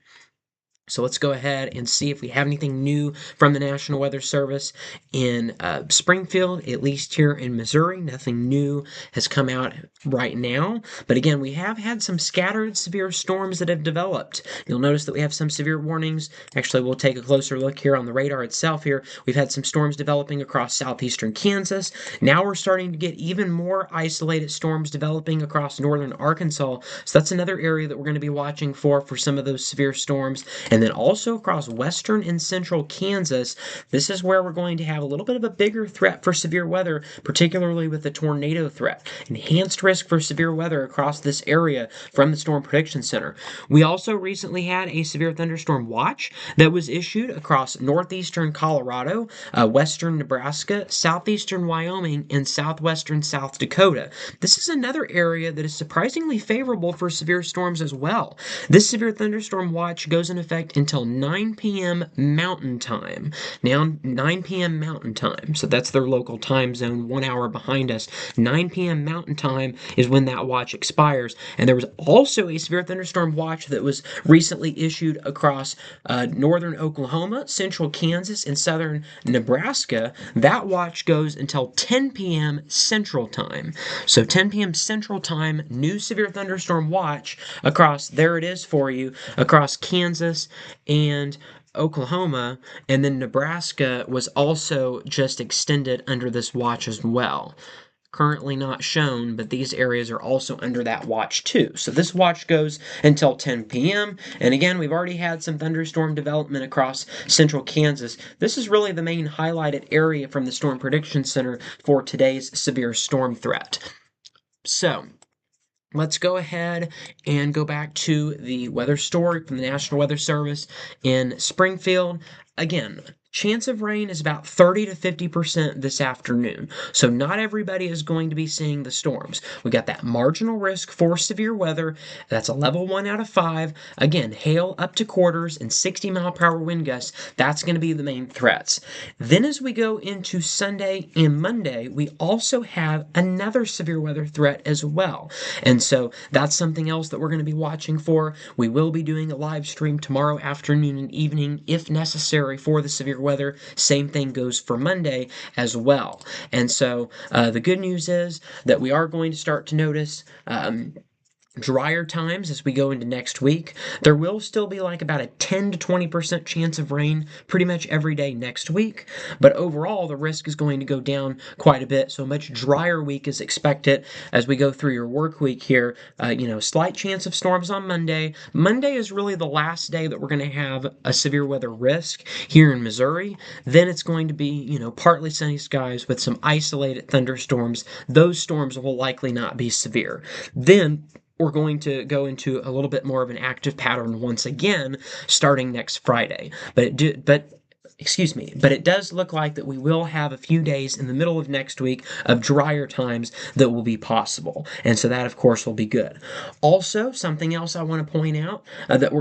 [SPEAKER 1] So let's go ahead and see if we have anything new from the National Weather Service in Springfield, at least here in Missouri. Nothing new has come out right now. But again, we have had some scattered severe storms that have developed. You'll notice that we have some severe warnings. Actually, we'll take a closer look here on the radar itself here. We've had some storms developing across southeastern Kansas. Now we're starting to get even more isolated storms developing across northern Arkansas. So that's another area that we're going to be watching for some of those severe storms. And then also across western and central Kansas, this is where we're going to have a little bit of a bigger threat for severe weather, particularly with the tornado threat. Enhanced risk for severe weather across this area from the Storm Prediction Center. We also recently had a severe thunderstorm watch that was issued across northeastern Colorado, western Nebraska, southeastern Wyoming, and southwestern South Dakota. This is another area that is surprisingly favorable for severe storms as well. This severe thunderstorm watch goes in effect effect until 9 p.m. Mountain Time. Now, 9 p.m. Mountain Time. So that's their local time zone, 1 hour behind us. 9 p.m. Mountain Time is when that watch expires. And there was also a severe thunderstorm watch that was recently issued across northern Oklahoma, central Kansas, and southern Nebraska. That watch goes until 10 p.m. Central Time. So 10 p.m. Central Time, new severe thunderstorm watch across, there it is for you, across Kansas and Oklahoma, and then Nebraska was also just extended under this watch as well. Currently not shown, but these areas are also under that watch too. So this watch goes until 10 p.m. And again, we've already had some thunderstorm development across central Kansas. This is really the main highlighted area from the Storm Prediction Center for today's severe storm threat. So let's go ahead and go back to the weather story from the National Weather Service in Springfield. Again, chance of rain is about 30 to 50% this afternoon. So not everybody is going to be seeing the storms. We got that marginal risk for severe weather. That's a level 1 out of 5. Again, hail up to quarters and 60-mile-per-hour wind gusts. That's going to be the main threats. Then as we go into Sunday and Monday, we also have another severe weather threat as well. And so that's something else that we're going to be watching for. We will be doing a live stream tomorrow afternoon and evening if necessary for the severe weather. Same thing goes for Monday as well. And so the good news is that we are going to start to notice drier times as we go into next week. There will still be like about a 10 to 20% chance of rain pretty much every day next week, but overall the risk is going to go down quite a bit. So a much drier week is expected as we go through your work week here. Slight chance of storms on Monday. Monday is really the last day that we're going to have a severe weather risk here in Missouri. Then it's going to be, partly sunny skies with some isolated thunderstorms. Those storms will likely not be severe. Then we're going to go into a little bit more of an active pattern once again starting next Friday. But it does look like that we will have a few days in the middle of next week of drier times that will be possible. And so that, of course, will be good. Also, something else I want to point out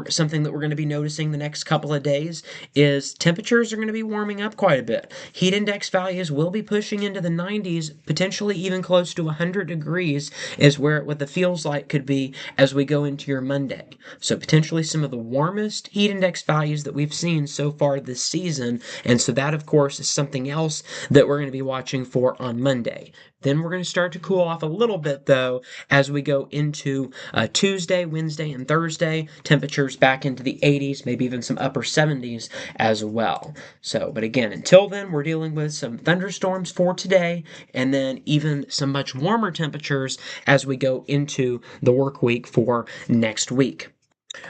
[SPEAKER 1] something that we're going to be noticing the next couple of days is temperatures are going to be warming up quite a bit. Heat index values will be pushing into the 90s, potentially even close to 100 degrees is what the feels like could be as we go into your Monday. So potentially some of the warmest heat index values that we've seen so far this season. And so that, of course, is something else that we're going to be watching for on Monday. Then we're going to start to cool off a little bit, though, as we go into Tuesday, Wednesday, and Thursday. Temperatures back into the 80s, maybe even some upper 70s as well. So, but again, until then, we're dealing with some thunderstorms for today, and then even some much warmer temperatures as we go into the work week for next week.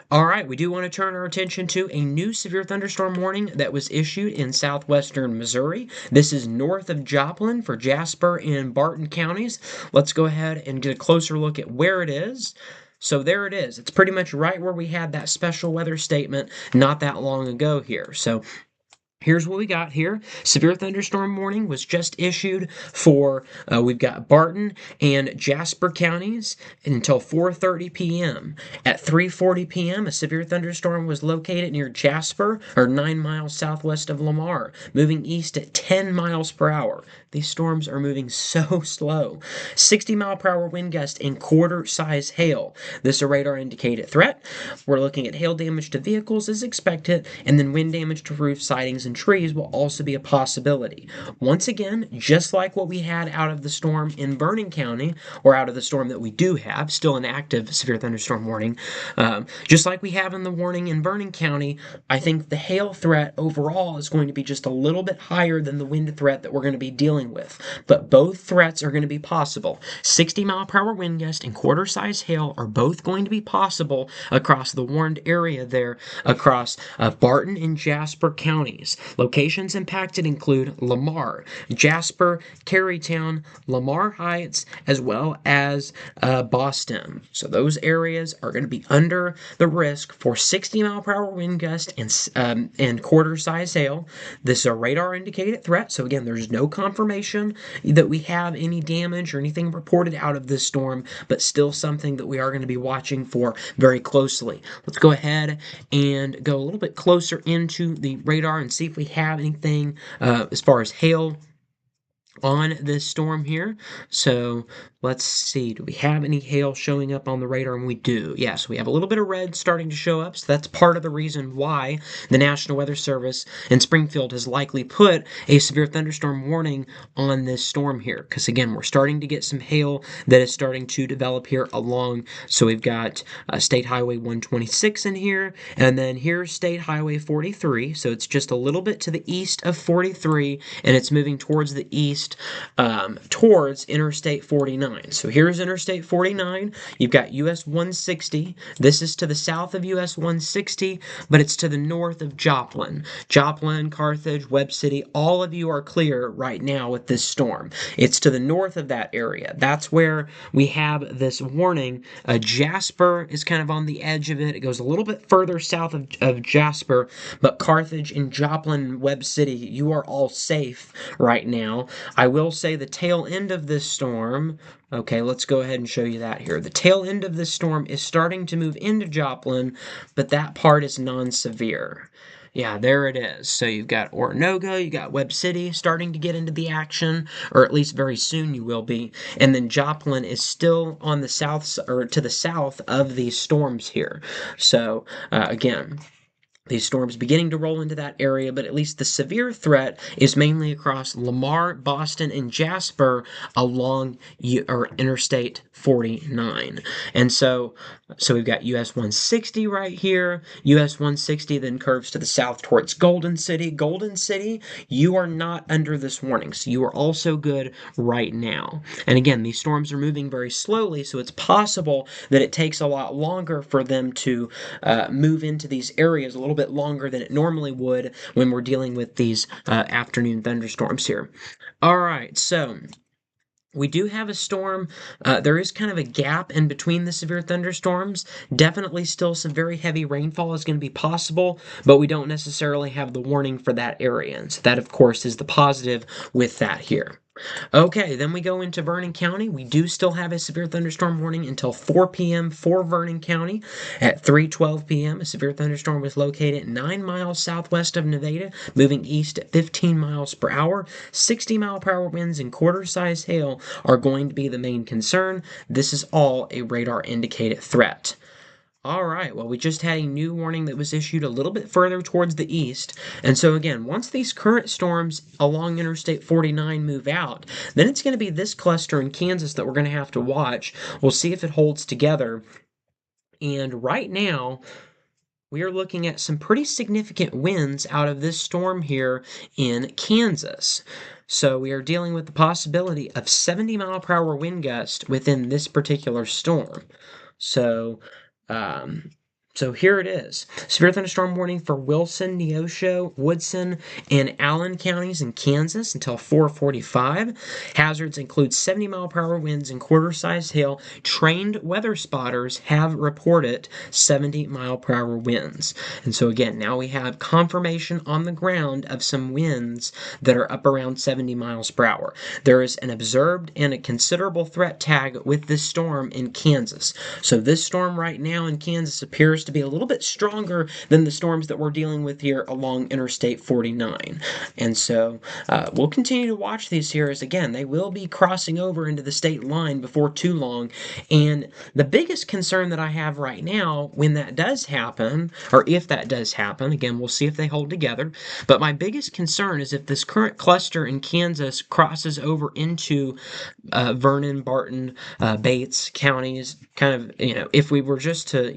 [SPEAKER 1] All right, we do want to turn our attention to a new severe thunderstorm warning that was issued in southwestern Missouri. This is north of Joplin for Jasper and Barton counties. Let's go ahead and get a closer look at where it is. So there it is. It's pretty much right where we had that special weather statement not that long ago here. So here's what we got here. Severe thunderstorm warning was just issued for, we've got Barton and Jasper counties until 4:30 p.m. At 3:40 p.m., a severe thunderstorm was located near Jasper, or 9 miles southwest of Lamar, moving east at 10 miles per hour. These storms are moving so slow. 60-mile-per-hour wind gust and quarter-size hail. This is a radar-indicated threat. We're looking at hail damage to vehicles as expected, and then wind damage to roof sidings and trees will also be a possibility. Once again, just like what we had out of the storm in Vernon County, or out of the storm that we do have, still an active severe thunderstorm warning, just like we have in the warning in Vernon County, I think the hail threat overall is going to be just a little bit higher than the wind threat that we're going to be dealing with. But both threats are going to be possible. 60-mile-per-hour wind gust and quarter-size hail are both going to be possible across the warned area there across Barton and Jasper counties. Locations impacted include Lamar, Jasper, Carytown, Lamar Heights, as well as Boston. So those areas are going to be under the risk for 60-mile-per-hour wind gust and quarter-size hail. This is a radar-indicated threat, so again, there's no confirmation that we have any damage or anything reported out of this storm, but still something that we are going to be watching for very closely. Let's go ahead and go a little bit closer into the radar and see if we have anything as far as hail on this storm here. So let's see, do we have any hail showing up on the radar? And we do. Yes, we have a little bit of red starting to show up, so that's part of the reason why the National Weather Service in Springfield has likely put a severe thunderstorm warning on this storm here, because again, we're starting to get some hail that is starting to develop here along. So we've got State Highway 126 in here, and then here's State Highway 43, so it's just a little bit to the east of 43, and it's moving towards the east towards Interstate 49. So here's Interstate 49. You've got US 160. This is to the south of US 160, but it's to the north of Joplin. Joplin, Carthage, Webb City, all of you are clear right now with this storm. It's to the north of that area. That's where we have this warning. Jasper is kind of on the edge of it. It goes a little bit further south of Jasper, but Carthage and Joplin and Webb City, you are all safe right now. I will say the tail end of this storm, okay, let's go ahead and show you that here. The tail end of this storm is starting to move into Joplin, but that part is non-severe. Yeah, there it is. So you've got Oronogo, you got Webb City starting to get into the action, or at least very soon you will be. And then Joplin is still on the south, or to the south of these storms here. So again, these storms beginning to roll into that area, but at least the severe threat is mainly across Lamar, Boston, and Jasper along Interstate 49. And so we've got US 160 right here. US 160 then curves to the south towards Golden City. Golden City, you are not under this warning, so you are also good right now. And again, these storms are moving very slowly, so it's possible that it takes a lot longer for them to move into these areas, a little bit longer than it normally would when we're dealing with these afternoon thunderstorms here. All right, so we do have a storm. There is kind of a gap in between the severe thunderstorms. Definitely still some very heavy rainfall is going to be possible, but we don't necessarily have the warning for that area. And so that, of course, is the positive with that here. Okay, then we go into Vernon County. We do still have a severe thunderstorm warning until 4 p.m. for Vernon County. At 3:12 p.m., a severe thunderstorm was located 9 miles southwest of Nevada, moving east at 15 miles per hour. 60-mile-per-hour winds and quarter-size hail are going to be the main concern. This is all a radar-indicated threat. All right, well, we just had a new warning that was issued a little bit further towards the east. And so again, once these current storms along Interstate 49 move out, then it's going to be this cluster in Kansas that we're going to have to watch. We'll see if it holds together. And right now, we are looking at some pretty significant winds out of this storm here in Kansas. So we are dealing with the possibility of 70-mile-per-hour wind gust within this particular storm. So here it is. Severe thunderstorm warning for Wilson, Neosho, Woodson, and Allen counties in Kansas until 4:45. Hazards include 70-mile-per-hour winds and quarter-sized hail. Trained weather spotters have reported 70-mile-per-hour winds. And so again, now we have confirmation on the ground of some winds that are up around 70 miles per hour. There is an observed and a considerable threat tag with this storm in Kansas. So this storm right now in Kansas appears to be a little bit stronger than the storms that we're dealing with here along Interstate 49. And so we'll continue to watch these here as, again, they will be crossing over into the state line before too long. And the biggest concern that I have right now when that does happen, or if that does happen, again, we'll see if they hold together, but my biggest concern is if this current cluster in Kansas crosses over into Vernon, Barton, Bates counties, kind of, if we were just to,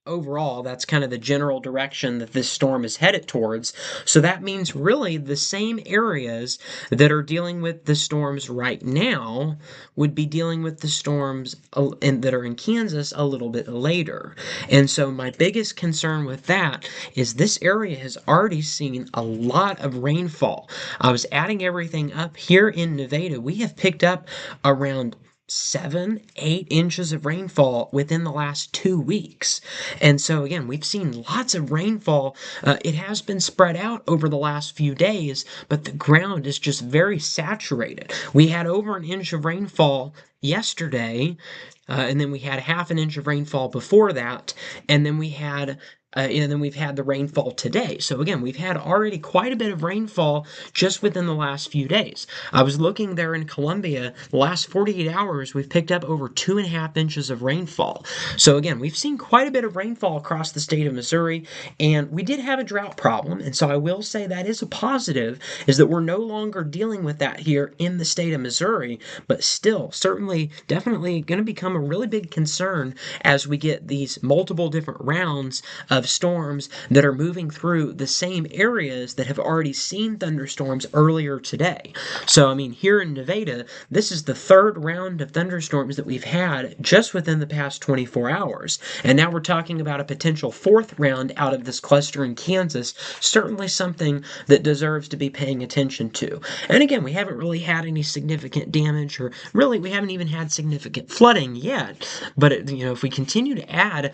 [SPEAKER 1] overall, that's kind of the general direction that this storm is headed towards. So that means really the same areas that are dealing with the storms right now would be dealing with the storms that are in Kansas a little bit later. And so my biggest concern with that is this area has already seen a lot of rainfall. I was adding everything up here in Nevada. We have picked up around 7, 8 inches of rainfall within the last 2 weeks. And so, again, we've seen lots of rainfall. It has been spread out over the last few days, but the ground is just very saturated. We had over an inch of rainfall yesterday, and then we had half an inch of rainfall before that, and then we had and then we've had the rainfall today. So again, we've had already quite a bit of rainfall just within the last few days. I was looking there in Columbia, the last 48 hours, we've picked up over 2.5 inches of rainfall. So again, we've seen quite a bit of rainfall across the state of Missouri, and we did have a drought problem. And so I will say that is a positive, is that we're no longer dealing with that here in the state of Missouri, but still, certainly, definitely going to become a really big concern as we get these multiple different rounds of storms that are moving through the same areas that have already seen thunderstorms earlier today. So, I mean, here in Nevada, this is the third round of thunderstorms that we've had just within the past 24 hours. And now we're talking about a potential fourth round out of this cluster in Kansas, certainly something that deserves to be paying attention to. And again, we haven't really had any significant damage, or really we haven't even had significant flooding yet. But, if we continue to add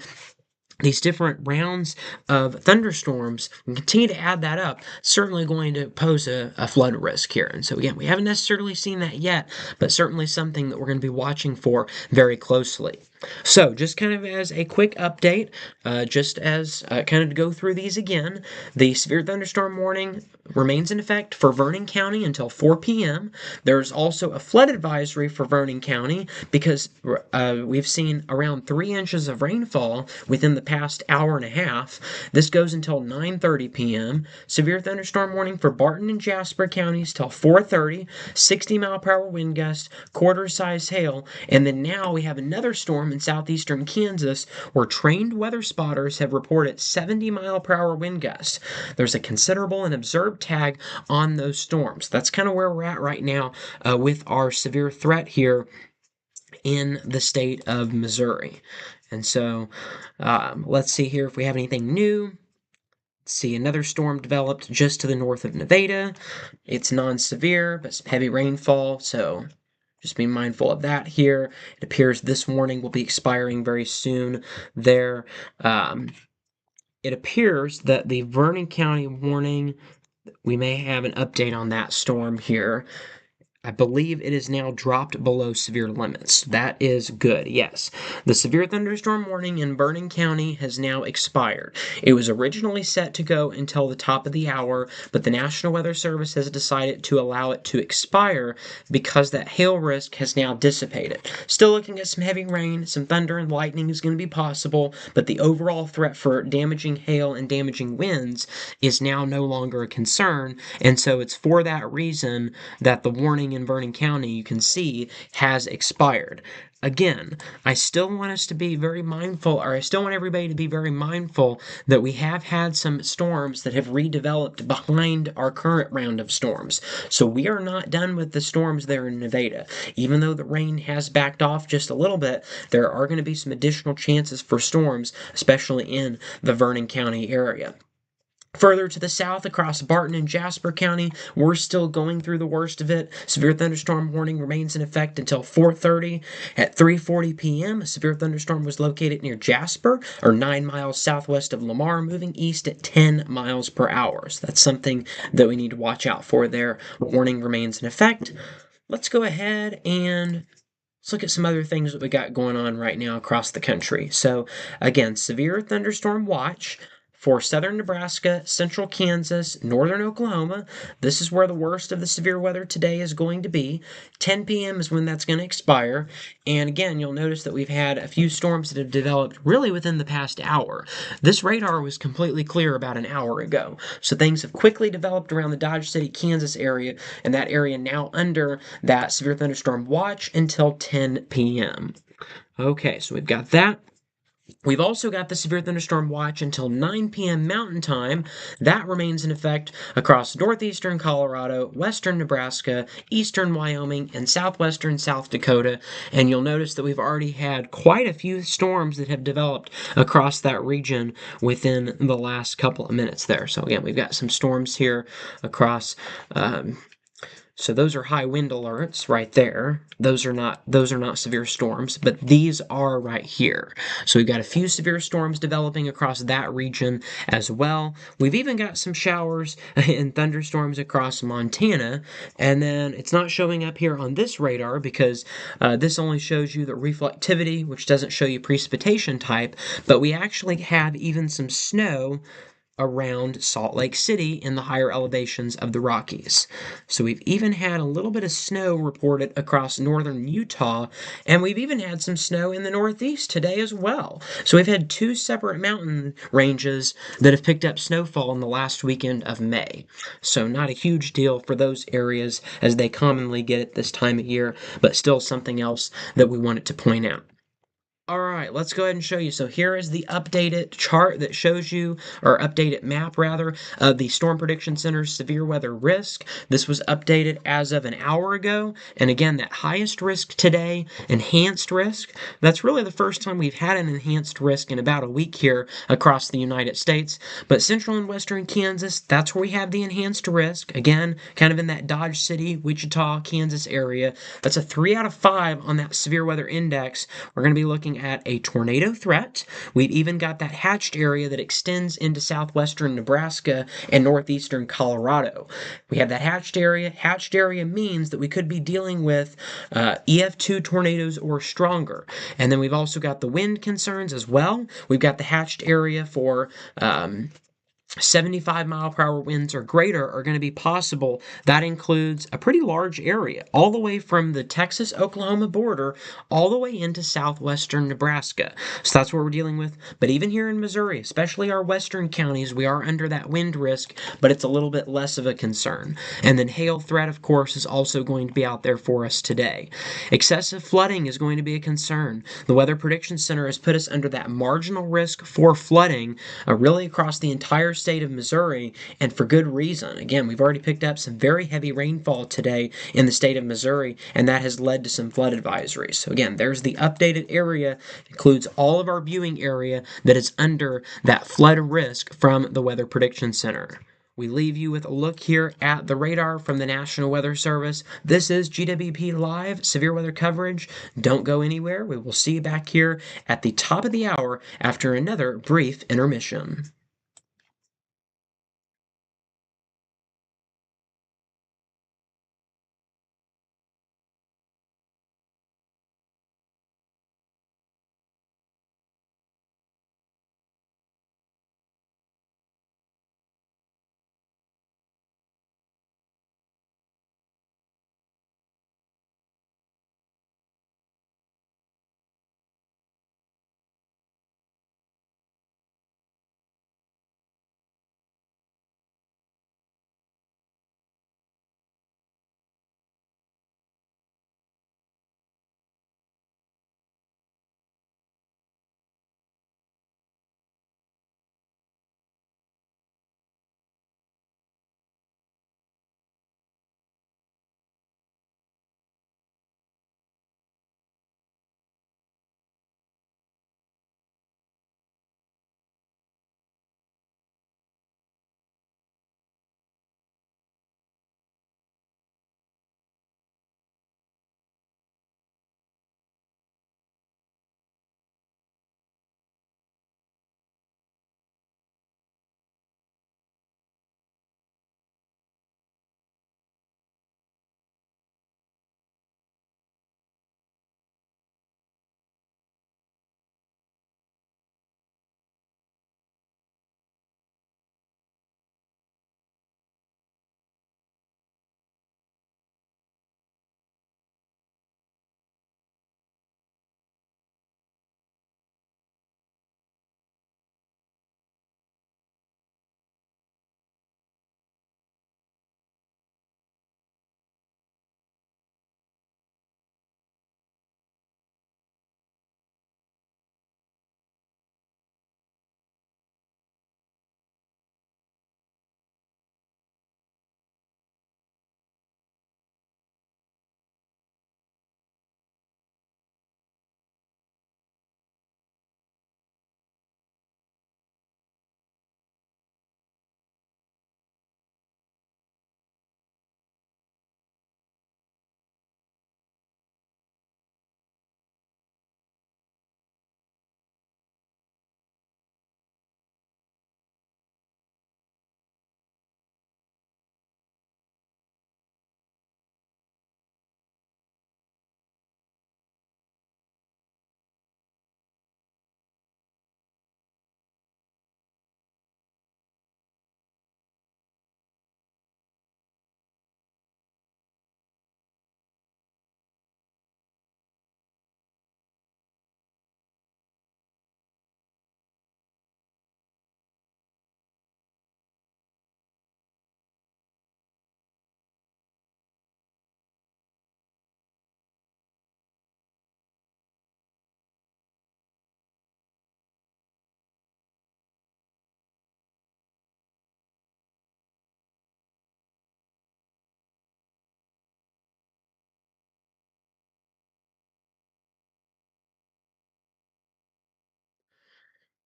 [SPEAKER 1] these different rounds of thunderstorms and continue to add that up, certainly going to pose a flood risk here. And so again, we haven't necessarily seen that yet, but certainly something that we're going to be watching for very closely. So just kind of as a quick update, just as kind of to go through these again, the severe thunderstorm warning remains in effect for Vernon County until 4 p.m. There's also a flood advisory for Vernon County because we've seen around 3 inches of rainfall within the past hour and a half. This goes until 9:30 p.m. Severe thunderstorm warning for Barton and Jasper counties till 4:30, 60-mile-per-hour wind gusts, quarter-size hail, and then now we have another storm in southeastern Kansas where trained weather spotters have reported 70-mile-per-hour wind gusts. There's a considerable and observed tag on those storms. That's kind of where we're at right now with our severe threat here in the state of Missouri. And so let's see here if we have anything new. Let's see, another storm developed just to the north of Nevada. It's non-severe, but some heavy rainfall, so just be mindful of that here. It appears this warning will be expiring very soon there. It appears that the Vernon County warning, we may have an update on that storm here. I believe it is now dropped below severe limits. That is good, yes. The severe thunderstorm warning in Vernon County has now expired. It was originally set to go until the top of the hour, but the National Weather Service has decided to allow it to expire because that hail risk has now dissipated. Still looking at some heavy rain, some thunder and lightning is going to be possible, but the overall threat for damaging hail and damaging winds is now no longer a concern, and so it's for that reason that the warning in Vernon County, you can see, has expired. Again, I still want us to be very mindful, or I still want everybody to be very mindful that we have had some storms that have redeveloped behind our current round of storms. So we are not done with the storms there in Nevada. Even though the rain has backed off just a little bit, there are going to be some additional chances for storms, especially in the Vernon County area. Further to the south, across Barton and Jasper County, we're still going through the worst of it. Severe thunderstorm warning remains in effect until 4:30. At 3:40 p.m., a severe thunderstorm was located near Jasper, or 9 miles southwest of Lamar, moving east at 10 miles per hour. So that's something that we need to watch out for there. Warning remains in effect. Let's go ahead and let's look at some other things that we got going on right now across the country. So, again, severe thunderstorm watch for southern Nebraska, central Kansas, northern Oklahoma. This is where the worst of the severe weather today is going to be. 10 p.m. is when that's going to expire. And again, you'll notice that we've had a few storms that have developed really within the past hour. This radar was completely clear about an hour ago. So things have quickly developed around the Dodge City, Kansas area, and that area now under that severe thunderstorm watch until 10 p.m. Okay, so we've got that. We've also got the severe thunderstorm watch until 9 p.m. Mountain Time. That remains in effect across northeastern Colorado, western Nebraska, eastern Wyoming, and southwestern South Dakota. And you'll notice that we've already had quite a few storms that have developed across that region within the last couple of minutes there. So again, we've got some storms here across. So those are high wind alerts right there. Those are not severe storms, but these are right here. So we've got a few severe storms developing across that region as well. We've even got some showers and thunderstorms across Montana, and then it's not showing up here on this radar because this only shows you the reflectivity, which doesn't show you precipitation type, but we actually have even some snow around Salt Lake City in the higher elevations of the Rockies. So we've even had a little bit of snow reported across northern Utah, and we've even had some snow in the Northeast today as well. So we've had two separate mountain ranges that have picked up snowfall in the last weekend of May. So not a huge deal for those areas as they commonly get at this time of year, but still something else that we wanted to point out. All right, let's go ahead and show you. So here is the updated chart that shows you, or updated map rather, of the Storm Prediction Center's severe weather risk. This was updated as of an hour ago. And again, that highest risk today, enhanced risk, that's really the first time we've had an enhanced risk in about a week here across the United States. But central and western Kansas, that's where we have the enhanced risk. Again, kind of in that Dodge City, Wichita, Kansas area. That's a 3 out of 5 on that severe weather index. We're going to be looking at a tornado threat. We've even got that hatched area that extends into southwestern Nebraska and northeastern Colorado. We have that hatched area. Hatched area means that we could be dealing with EF2 tornadoes or stronger. And then we've also got the wind concerns as well. We've got the hatched area for 75-mile-per-hour winds or greater are going to be possible. That includes a pretty large area, all the way from the Texas-Oklahoma border, all the way into southwestern Nebraska. So that's what we're dealing with. But even here in Missouri, especially our western counties, we are under that wind risk, but it's a little bit less of a concern. And then hail threat, of course, is also going to be out there for us today. Excessive flooding is going to be a concern. The Weather Prediction Center has put us under that marginal risk for flooding, really across the entire state of Missouri, and for good reason. Again, we've already picked up some very heavy rainfall today in the state of Missouri, and that has led to some flood advisories. So again, there's the updated area. It includes all of our viewing area that is under that flood risk from the Weather Prediction Center. We leave you with a look here at the radar from the National Weather Service. This is GWP Live Severe Weather Coverage. Don't go anywhere. We will see you back here at the top of the hour after another brief intermission.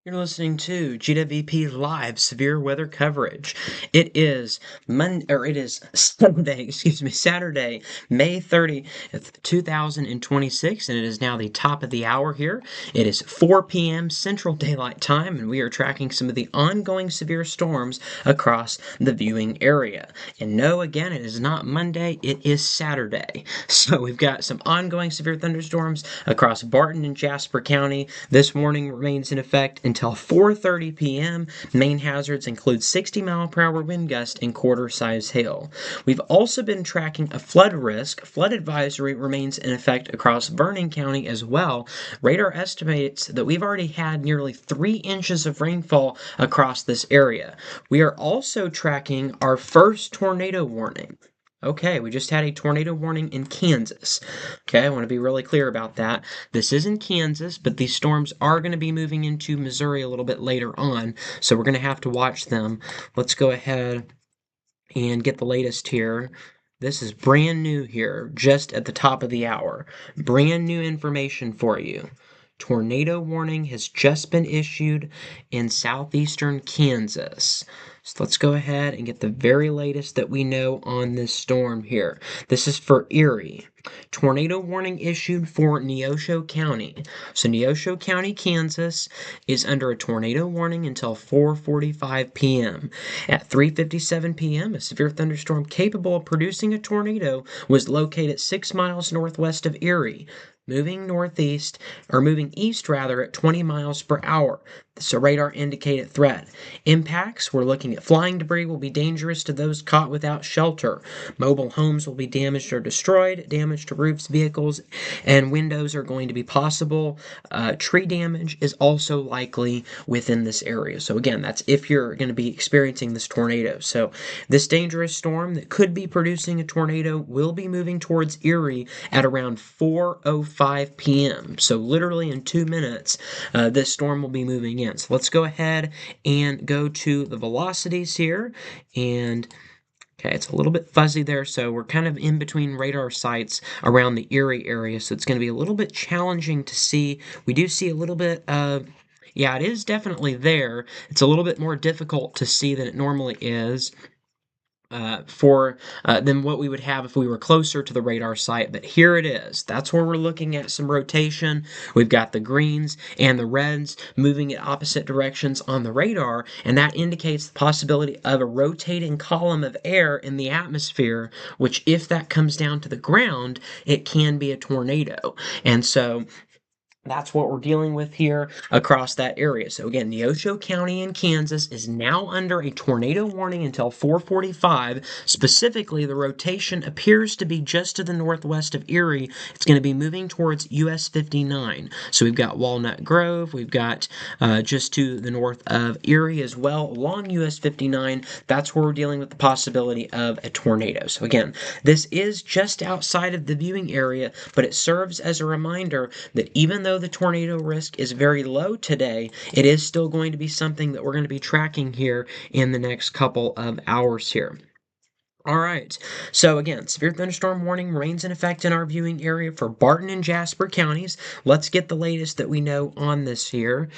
[SPEAKER 1] You're listening to GWP Live Severe Weather Coverage. It is Saturday, May 30th, 2026, and it is now the top of the hour here. It is 4 p.m. Central Daylight Time, and we are tracking some of the ongoing severe storms across the viewing area. And no, again, it is not Monday, it is Saturday. So we've got some ongoing severe thunderstorms across Barton and Jasper County. This warning remains in effect until 4:30 p.m. Main hazards include 60-mile-per-hour wind gust and quarter-size hail. We've also been tracking a flood risk. Flood advisory remains in effect across Vernon County as well. Radar estimates that we've already had nearly 3 inches of rainfall across this area. We are also tracking our first tornado warning. Okay, we just had a tornado warning in Kansas. Okay, I want to be really clear about that. This is in Kansas, but these storms are going to be moving into Missouri a little bit later on, so we're going to have to watch them. Let's go ahead and get the latest here. This is brand new here, just at the top of the hour. Brand new information for you. Tornado warning has just been issued in southeastern Kansas. So let's go ahead and get the very latest that we know on this storm here. This is for Erie. Tornado warning issued for Neosho County. So Neosho County, Kansas is under a tornado warning until 4:45 p.m. At 3:57 p.m., a severe thunderstorm capable of producing a tornado was located 6 miles northwest of Erie, moving east at 20 miles per hour. So radar indicated threat. Impacts, we're looking at flying debris will be dangerous to those caught without shelter. Mobile homes will be damaged or destroyed. Damage to roofs, vehicles, and windows are going to be possible. Tree damage is also likely within this area. So again, that's if you're going to be experiencing this tornado. So this dangerous storm that could be producing a tornado will be moving towards Erie at around 4:05 p.m. So literally in 2 minutes, this storm will be moving in. So let's go ahead and go to the velocities here. And okay, it's a little bit fuzzy there, so we're kind of in between radar sites around the Erie area, so it's going to be a little bit challenging to see. We do see a little bit of, yeah, it is definitely there. It's a little bit more difficult to see than it normally is. Than what we would have if we were closer to the radar site, but here it is. That's where we're looking at some rotation. We've got the greens and the reds moving in opposite directions on the radar, and that indicates the possibility of a rotating column of air in the atmosphere, which if that comes down to the ground, it can be a tornado. And so that's what we're dealing with here across that area. So again, Neosho County in Kansas is now under a tornado warning until 4:45. Specifically, the rotation appears to be just to the northwest of Erie. It's going to be moving towards US 59. So we've got Walnut Grove. We've got just to the north of Erie as well along US 59. That's where we're dealing with the possibility of a tornado. So again, this is just outside of the viewing area, but it serves as a reminder that even though the tornado risk is very low today, it is still going to be something that we're going to be tracking here in the next couple of hours here. All right, so again, severe thunderstorm warning remains in effect in our viewing area for Barton and Jasper counties. Let's get the latest that we know on this here.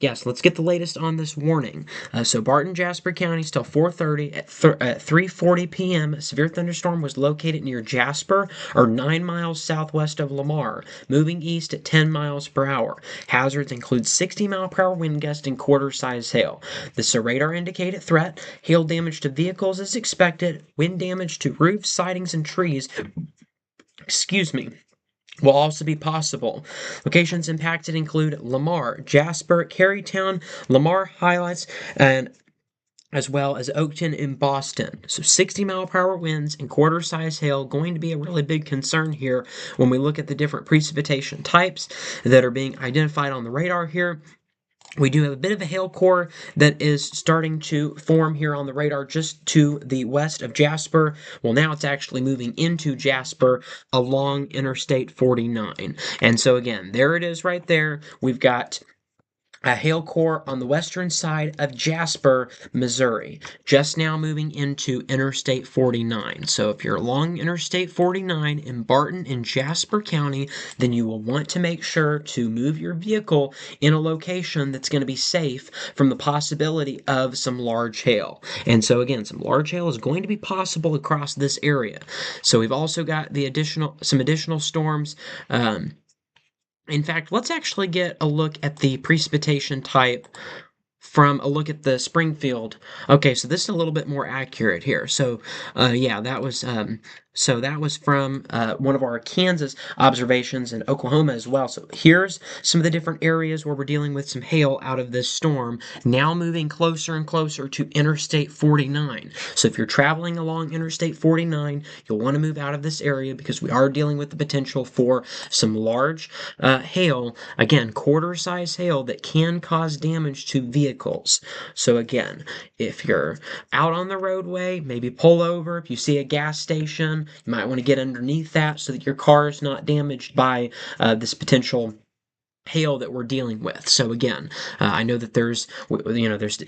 [SPEAKER 1] Yes, let's get the latest on this warning. So Barton, Jasper counties till 4:30 at 3:40 p.m. A severe thunderstorm was located near Jasper, or 9 miles southwest of Lamar, moving east at 10 miles per hour. Hazards include 60-mile-per-hour wind gust and quarter-size hail. The radar indicated threat. Hail damage to vehicles is expected. Wind damage to roofs, sidings, and trees. Excuse me. Will also be possible. Locations impacted include Lamar, Jasper, Carytown, Lamar Highlights, and as well as Oakton and Boston. So 60-mile-per-hour winds and quarter-size hail going to be a really big concern here when we look at the different precipitation types that are being identified on the radar here. We do have a bit of a hail core that is starting to form here on the radar just to the west of Jasper. Well, now it's actually moving into Jasper along Interstate 49. And so again, there it is right there. We've got a hail core on the western side of Jasper, Missouri, just now moving into Interstate 49. So if you're along Interstate 49 in Barton and Jasper County, then you will want to make sure to move your vehicle in a location that's going to be safe from the possibility of some large hail. And so again, some large hail is going to be possible across this area. So we've also got some additional storms. In fact, let's actually get a look at the precipitation type from a look at the Springfield. Okay, so this is a little bit more accurate here. So, yeah, that was from one of our Kansas observations and Oklahoma as well. So here's some of the different areas where we're dealing with some hail out of this storm. Now moving closer and closer to Interstate 49. So if you're traveling along Interstate 49, you'll want to move out of this area because we are dealing with the potential for some large hail. Again, quarter-size hail that can cause damage to vehicles. So again, if you're out on the roadway, maybe pull over. If you see a gas station, you might want to get underneath that so that your car is not damaged by this potential hail that we're dealing with. So again, I know that there's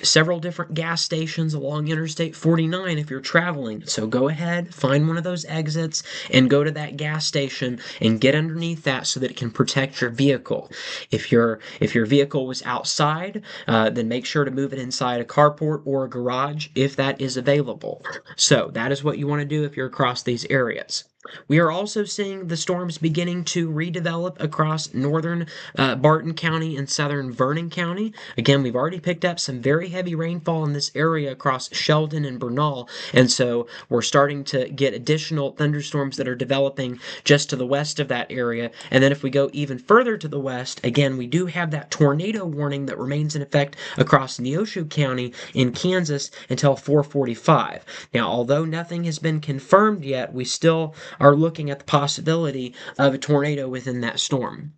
[SPEAKER 1] several different gas stations along Interstate 49 if you're traveling. So go ahead, find one of those exits and go to that gas station and get underneath that so that it can protect your vehicle. If your vehicle was outside, then make sure to move it inside a carport or a garage if that is available. So that is what you want to do if you're across these areas. We are also seeing the storms beginning to redevelop across northern Barton County and southern Vernon County. Again, we've already picked up some very heavy rainfall in this area across Sheldon and Bernal, and so we're starting to get additional thunderstorms that are developing just to the west of that area. And then if we go even further to the west, again, we do have that tornado warning that remains in effect across Neosho County in Kansas until 4:45. Now, although nothing has been confirmed yet, we still are looking at the possibility of a tornado within that storm.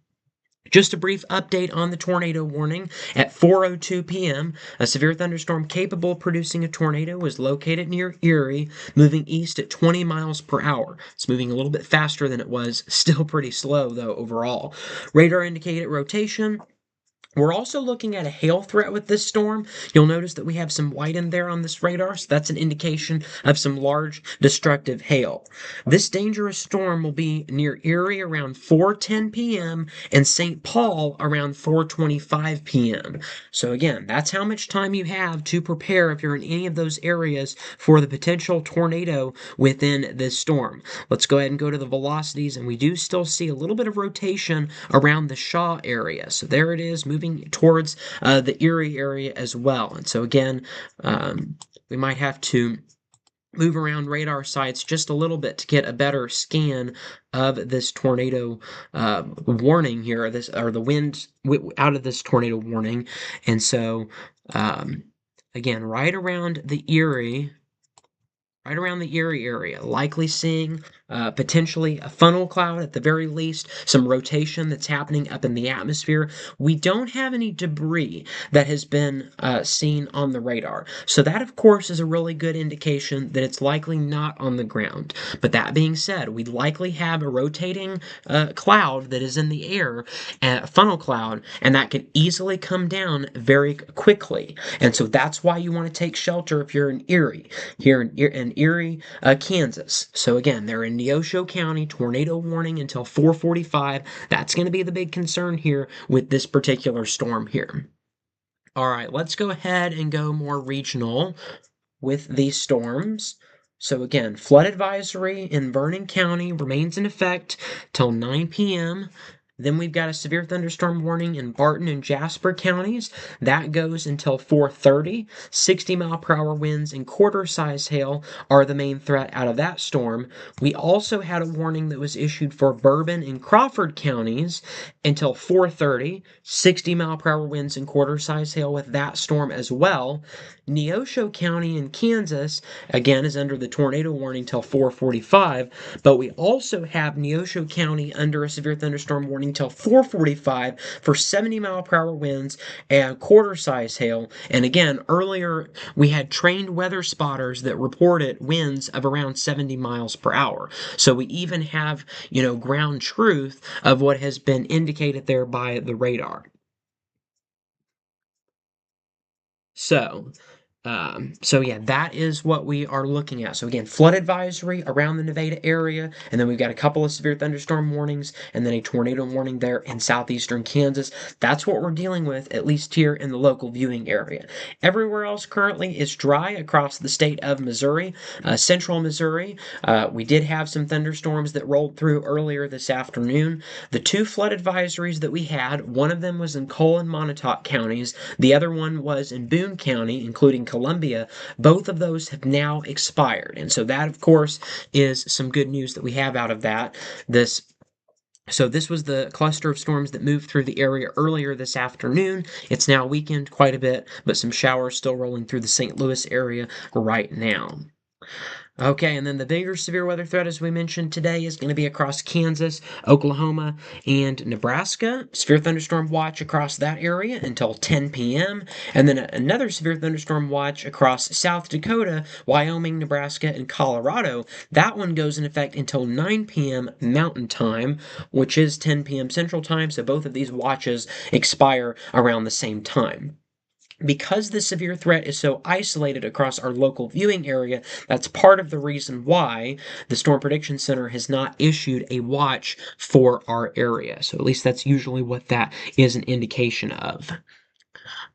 [SPEAKER 1] Just a brief update on the tornado warning. At 4:02 p.m., a severe thunderstorm capable of producing a tornado was located near Erie, moving east at 20 miles per hour. It's moving a little bit faster than it was, still pretty slow though overall. Radar indicated rotation. We're also looking at a hail threat with this storm. You'll notice that we have some white in there on this radar, so that's an indication of some large destructive hail. This dangerous storm will be near Erie around 4:10 p.m. and St. Paul around 4:25 p.m. So again, that's how much time you have to prepare if you're in any of those areas for the potential tornado within this storm. Let's go ahead and go to the velocities, and we do still see a little bit of rotation around the Shaw area. So there it is, moving towards the Erie area as well. And so again, we might have to move around radar sites just a little bit to get a better scan of this tornado warning here, or the wind out of this tornado warning. And so again, right around the Erie area, likely seeing potentially a funnel cloud at the very least, some rotation that's happening up in the atmosphere. We don't have any debris that has been seen on the radar. So that, of course, is a really good indication that it's likely not on the ground. But that being said, we likely have a rotating cloud that is in the air, a funnel cloud, and that can easily come down very quickly. And so that's why you want to take shelter if you're in Erie, here in Erie, Kansas. So again, they're in Neosho County, tornado warning until 4:45. That's going to be the big concern here with this particular storm here. All right, let's go ahead and go more regional with these storms. So again, flood advisory in Vernon County remains in effect till 9 p.m. Then we've got a severe thunderstorm warning in Barton and Jasper counties. That goes until 4:30. 60-mile-per-hour winds and quarter-size hail are the main threat out of that storm. We also had a warning that was issued for Bourbon and Crawford counties until 4:30. 60-mile-per-hour winds and quarter-size hail with that storm as well. Neosho County in Kansas, again, is under the tornado warning till 4:45, but we also have Neosho County under a severe thunderstorm warning till 4:45 for 70-mile-per-hour winds and quarter-size hail. And again, earlier we had trained weather spotters that reported winds of around 70 miles per hour. So we even have, ground truth of what has been indicated there by the radar. So yeah, that is what we are looking at. So again, flood advisory around the Nevada area, and then we've got a couple of severe thunderstorm warnings, and then a tornado warning there in southeastern Kansas. That's what we're dealing with, at least here in the local viewing area. Everywhere else currently is dry across the state of Missouri, central Missouri. We did have some thunderstorms that rolled through earlier this afternoon. The two flood advisories that we had, one of them was in Cole and Montauk counties, the other one was in Boone County, including Columbia. Both of those have now expired. And so that, of course, is some good news that we have out of that. This was the cluster of storms that moved through the area earlier this afternoon. It's now weakened quite a bit, but some showers still rolling through the St. Louis area right now. Okay, and then the bigger severe weather threat, as we mentioned today, is going to be across Kansas, Oklahoma, and Nebraska. Severe thunderstorm watch across that area until 10 p.m. And then another severe thunderstorm watch across South Dakota, Wyoming, Nebraska, and Colorado. That one goes in effect until 9 p.m. Mountain Time, which is 10 p.m. Central Time. So both of these watches expire around the same time. Because the severe threat is so isolated across our local viewing area, that's part of the reason why the Storm Prediction Center has not issued a watch for our area. So at least that's usually what that is an indication of.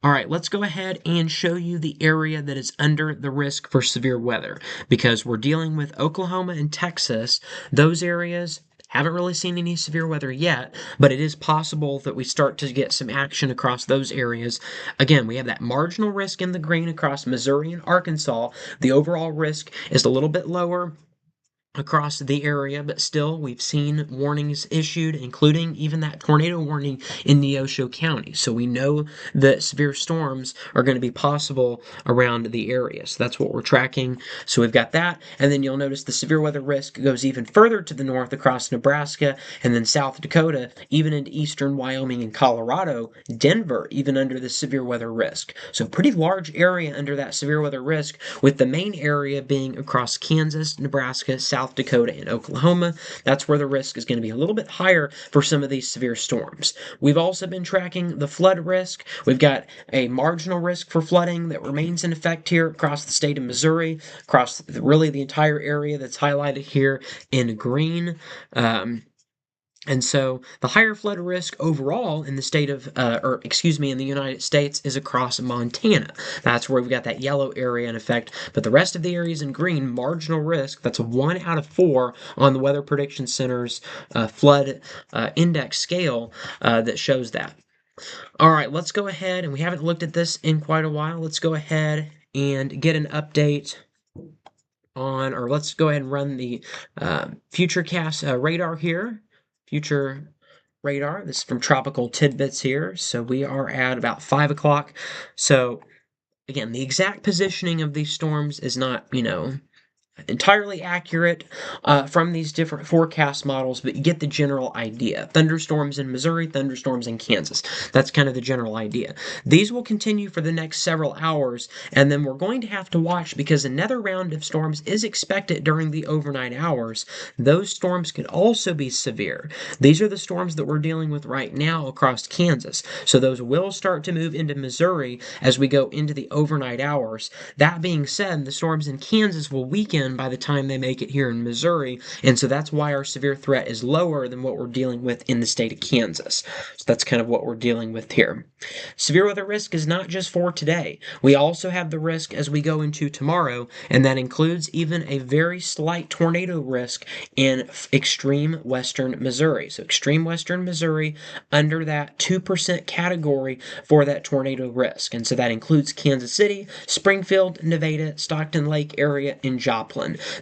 [SPEAKER 1] All right, let's go ahead and show you the area that is under the risk for severe weather, because we're dealing with Oklahoma and Texas. Those areas haven't really seen any severe weather yet, but it is possible that we start to get some action across those areas. Again, we have that marginal risk in the green across Missouri and Arkansas. The overall risk is a little bit lower across the area, but still we've seen warnings issued, including even that tornado warning in Neosho County. So we know that severe storms are going to be possible around the area. So that's what we're tracking. So we've got that, and then you'll notice the severe weather risk goes even further to the north across Nebraska, and then South Dakota, even into eastern Wyoming and Colorado, Denver, even under the severe weather risk. So pretty large area under that severe weather risk, with the main area being across Kansas, Nebraska, South Dakota, and Oklahoma. That's where the risk is going to be a little bit higher for some of these severe storms. We've also been tracking the flood risk. We've got a marginal risk for flooding that remains in effect here across the state of Missouri, across really the entire area that's highlighted here in green. And so the higher flood risk overall in the state of, in the United States is across Montana. That's where we've got that yellow area in effect. But the rest of the areas in green, marginal risk, that's 1 out of 4 on the Weather Prediction Center's flood index scale that shows that. All right, let's go ahead, and we haven't looked at this in quite a while. Let's go ahead and get an update on, or let's go ahead and run the Futurecast radar here. Future radar. This is from Tropical Tidbits here. So we are at about 5 o'clock. So again, the exact positioning of these storms is not, entirely accurate from these different forecast models, but you get the general idea. Thunderstorms in Missouri, thunderstorms in Kansas. That's kind of the general idea. These will continue for the next several hours, and then we're going to have to watch because another round of storms is expected during the overnight hours. Those storms could also be severe. These are the storms that we're dealing with right now across Kansas. So those will start to move into Missouri as we go into the overnight hours. That being said, the storms in Kansas will weaken by the time they make it here in Missouri, and so that's why our severe threat is lower than what we're dealing with in the state of Kansas. So that's kind of what we're dealing with here. Severe weather risk is not just for today. We also have the risk as we go into tomorrow, and that includes even a very slight tornado risk in extreme western Missouri. So extreme western Missouri under that 2% category for that tornado risk, and so that includes Kansas City, Springfield, Nevada, Stockton Lake area, and Joplin.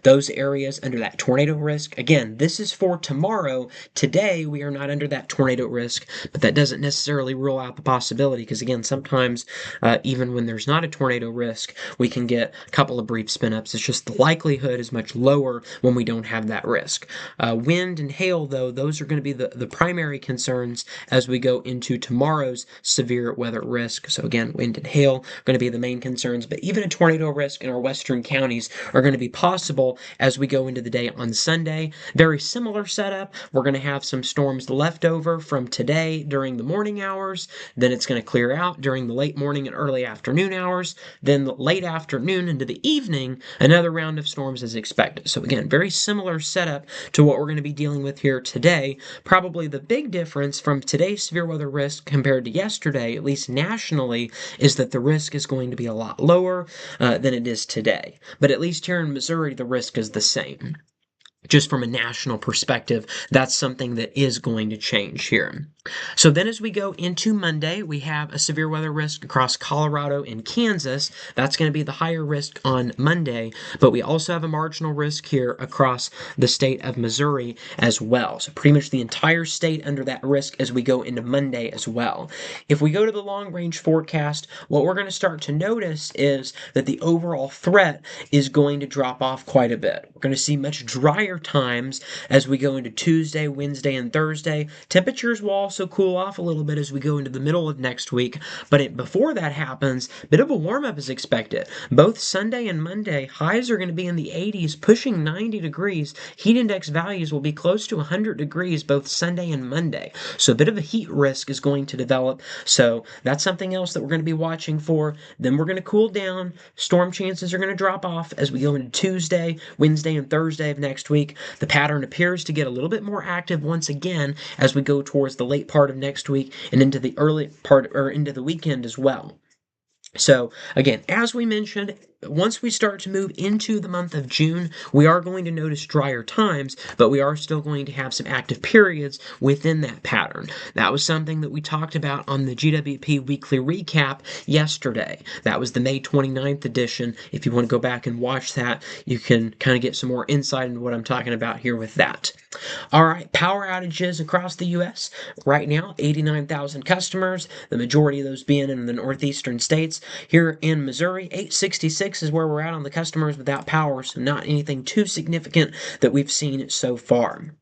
[SPEAKER 1] Those areas under that tornado risk. Again, this is for tomorrow. Today, we are not under that tornado risk, but that doesn't necessarily rule out the possibility because, again, sometimes even when there's not a tornado risk, we can get a couple of brief spin-ups. It's just the likelihood is much lower when we don't have that risk. Wind and hail, though, those are going to be the primary concerns as we go into tomorrow's severe weather risk. So again, wind and hail are going to be the main concerns, but even a tornado risk in our western counties are going to be possible as we go into the day on Sunday. Very similar setup. We're going to have some storms left over from today during the morning hours. Then it's going to clear out during the late morning and early afternoon hours. Then the late afternoon into the evening, another round of storms is expected. So again, very similar setup to what we're going to be dealing with here today. Probably the big difference from today's severe weather risk compared to yesterday, at least nationally, is that the risk is going to be a lot lower than it is today. But at least here in Missouri, the risk is the same. Just from a national perspective, that's something that is going to change here. So then as we go into Monday, we have a severe weather risk across Colorado and Kansas. That's going to be the higher risk on Monday, but we also have a marginal risk here across the state of Missouri as well. So pretty much the entire state under that risk as we go into Monday as well. If we go to the long range forecast, what we're going to start to notice is that the overall threat is going to drop off quite a bit. We're going to see much drier times as we go into Tuesday, Wednesday, and Thursday. Temperatures will also cool off a little bit as we go into the middle of next week, but before that happens, a bit of a warm-up is expected. Both Sunday and Monday, highs are going to be in the 80s, pushing 90 degrees. Heat index values will be close to 100 degrees both Sunday and Monday, so a bit of a heat risk is going to develop, so that's something else that we're going to be watching for. Then we're going to cool down. Storm chances are going to drop off as we go into Tuesday, Wednesday, and Thursday of next week. The pattern appears to get a little bit more active once again as we go towards the late part of next week and into the early part or into the weekend as well. So again, as we mentioned, once we start to move into the month of June, we are going to notice drier times, but we are still going to have some active periods within that pattern. That was something that we talked about on the GWP weekly recap yesterday. That was the May 29th edition. If you want to go back and watch that, you can kind of get some more insight into what I'm talking about here with that. All right, power outages across the U.S. Right now, 89,000 customers, the majority of those being in the northeastern states. Here in Missouri, 866 is where we're at on the customers without power, so not anything too significant that we've seen so far.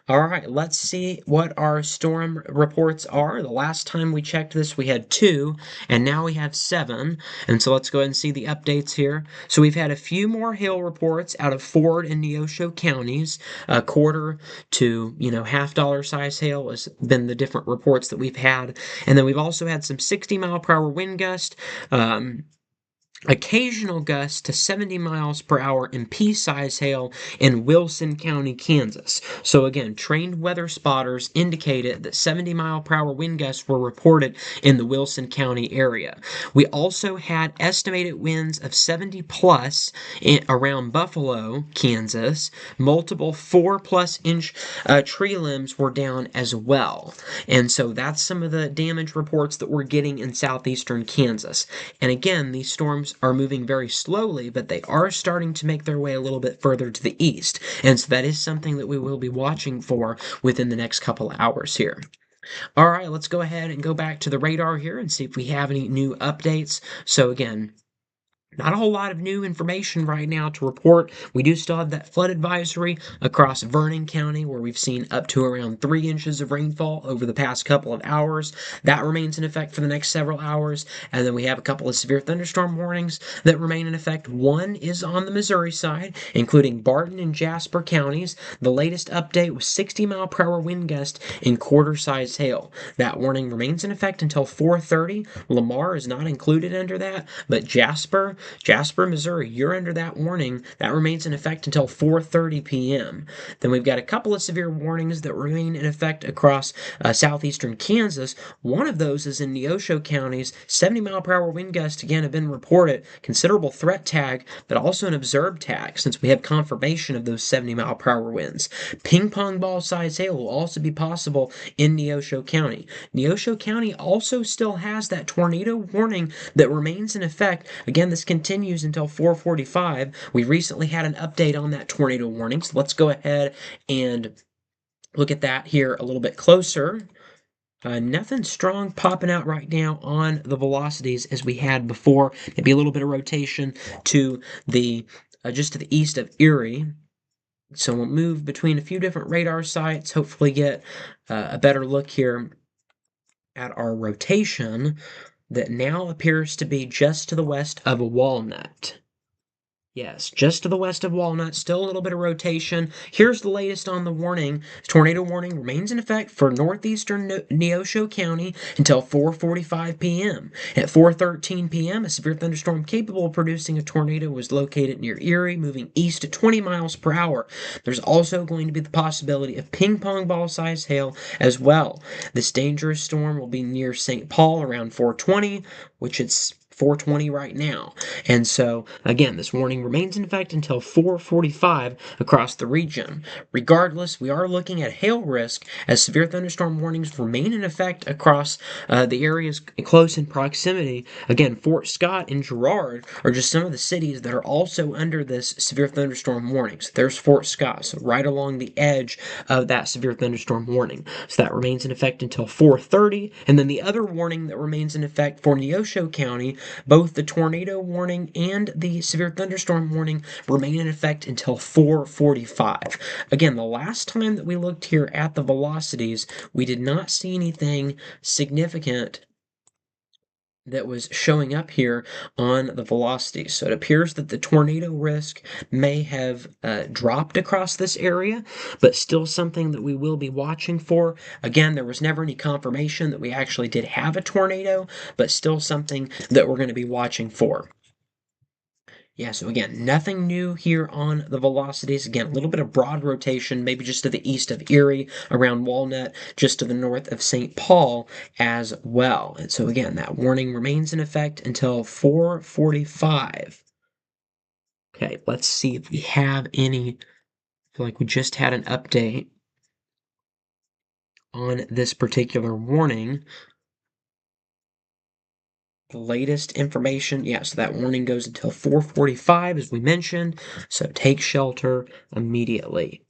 [SPEAKER 1] All right, let's see what our storm reports are. The last time we checked this, we had 2, and now we have 7. And so let's go ahead and see the updates here. So we've had a few more hail reports out of Ford and Neosho counties. A quarter to, $half size hail has been the different reports that we've had. And then we've also had some 60-mile-per-hour wind gust. Occasional gusts to 70 miles per hour in pea-size hail in Wilson County, Kansas. So again, trained weather spotters indicated that 70-mile-per-hour wind gusts were reported in the Wilson County area. We also had estimated winds of 70 plus around Buffalo, Kansas. Multiple 4+ inch tree limbs were down as well. And so that's some of the damage reports that we're getting in southeastern Kansas. And again, these storms are moving very slowly, but they are starting to make their way a little bit further to the east. And so that is something that we will be watching for within the next couple of hours here. All right, let's go ahead and go back to the radar here and see if we have any new updates. So again, not a whole lot of new information right now to report. We do still have that flood advisory across Vernon County where we've seen up to around 3 inches of rainfall over the past couple of hours. That remains in effect for the next several hours. And then we have a couple of severe thunderstorm warnings that remain in effect. One is on the Missouri side, including Barton and Jasper counties. The latest update was 60-mile-per-hour wind gust in quarter-size hail. That warning remains in effect until 4:30. Lamar is not included under that, but Jasper, Missouri, you're under that warning. That remains in effect until 4:30 p.m. Then we've got a couple of severe warnings that remain in effect across southeastern Kansas. One of those is in Neosho counties. 70-mile-per-hour wind gusts again have been reported. Considerable threat tag, but also an observed tag since we have confirmation of those 70-mile-per-hour winds. Ping pong ball size hail will also be possible in Neosho County. Neosho County also still has that tornado warning that remains in effect. Again, this continues until 4:45. We recently had an update on that tornado warning, so let's go ahead and look at that here a little bit closer. Nothing strong popping out right now on the velocities as we had before. Maybe a little bit of rotation to the just to the east of Erie. So we'll move between a few different radar sites, hopefully get a better look here at our rotation that now appears to be just to the west of Walnut. Yes, just to the west of Walnut, still a little bit of rotation. Here's the latest on the warning. Tornado warning remains in effect for northeastern Neosho County until 4:45 p.m. At 4:13 p.m., a severe thunderstorm capable of producing a tornado was located near Erie, moving east at 20 miles per hour. There's also going to be the possibility of ping pong ball size hail as well. This dangerous storm will be near St. Paul around 4:20, which it's 4:20 right now. And so, again, this warning remains in effect until 4:45 across the region. Regardless, we are looking at hail risk as severe thunderstorm warnings remain in effect across the areas close in proximity. Again, Fort Scott and Girard are just some of the cities that are also under this severe thunderstorm warnings. There's Fort Scott, so right along the edge of that severe thunderstorm warning. So that remains in effect until 4:30. And then the other warning that remains in effect for Neosho County, both the tornado warning and the severe thunderstorm warning remain in effect until 4:45. Again, the last time that we looked here at the velocities, we did not see anything significant that was showing up here on the velocity. So it appears that the tornado risk may have dropped across this area, but still something that we will be watching for. Again, there was never any confirmation that we actually did have a tornado, but still something that we're going to be watching for. Yeah, so again, nothing new here on the velocities. Again, a little bit of broad rotation, maybe just to the east of Erie, around Walnut, just to the north of St. Paul as well. And so again, that warning remains in effect until 4:45. Okay, let's see if we have any. I feel like we just had an update on this particular warning. The latest information, yeah, so that warning goes until 4:45, as we mentioned, so take shelter immediately.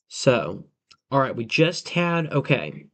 [SPEAKER 1] So, all right, we just had, okay,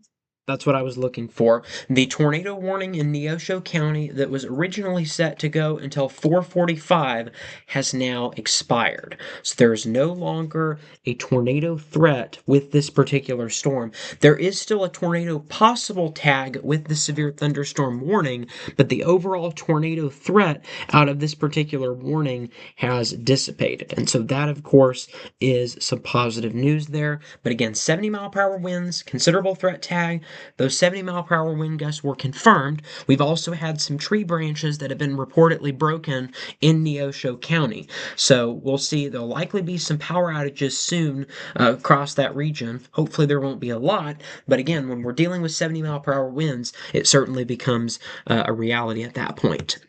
[SPEAKER 1] that's what I was looking for. The tornado warning in Neosho County that was originally set to go until 4:45 has now expired. So there is no longer a tornado threat with this particular storm. There is still a tornado possible tag with the severe thunderstorm warning, but the overall tornado threat out of this particular warning has dissipated. And so that, of course, is some positive news there. But again, 70-mile-per-hour winds, considerable threat tag. Those 70-mile-per-hour wind gusts were confirmed. We've also had some tree branches that have been reportedly broken in Neosho County. So we'll see. There'll likely be some power outages soon across that region. Hopefully there won't be a lot. But again, when we're dealing with 70-mile-per-hour winds, it certainly becomes a reality at that point.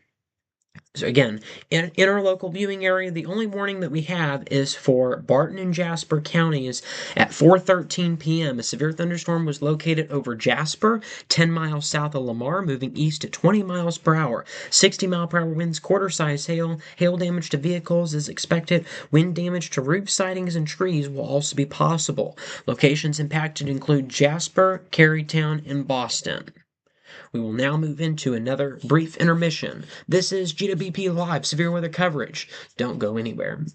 [SPEAKER 1] So again, in our local viewing area, the only warning that we have is for Barton and Jasper counties at 4:13 p.m. A severe thunderstorm was located over Jasper, 10 miles south of Lamar, moving east at 20 miles per hour. 60-mile-per-hour winds, quarter-size hail. Hail damage to vehicles is expected. Wind damage to roof sidings and trees will also be possible. Locations impacted include Jasper, Carytown, and Boston. We will now move into another brief intermission. This is GWP Live Severe Weather Coverage. Don't go anywhere.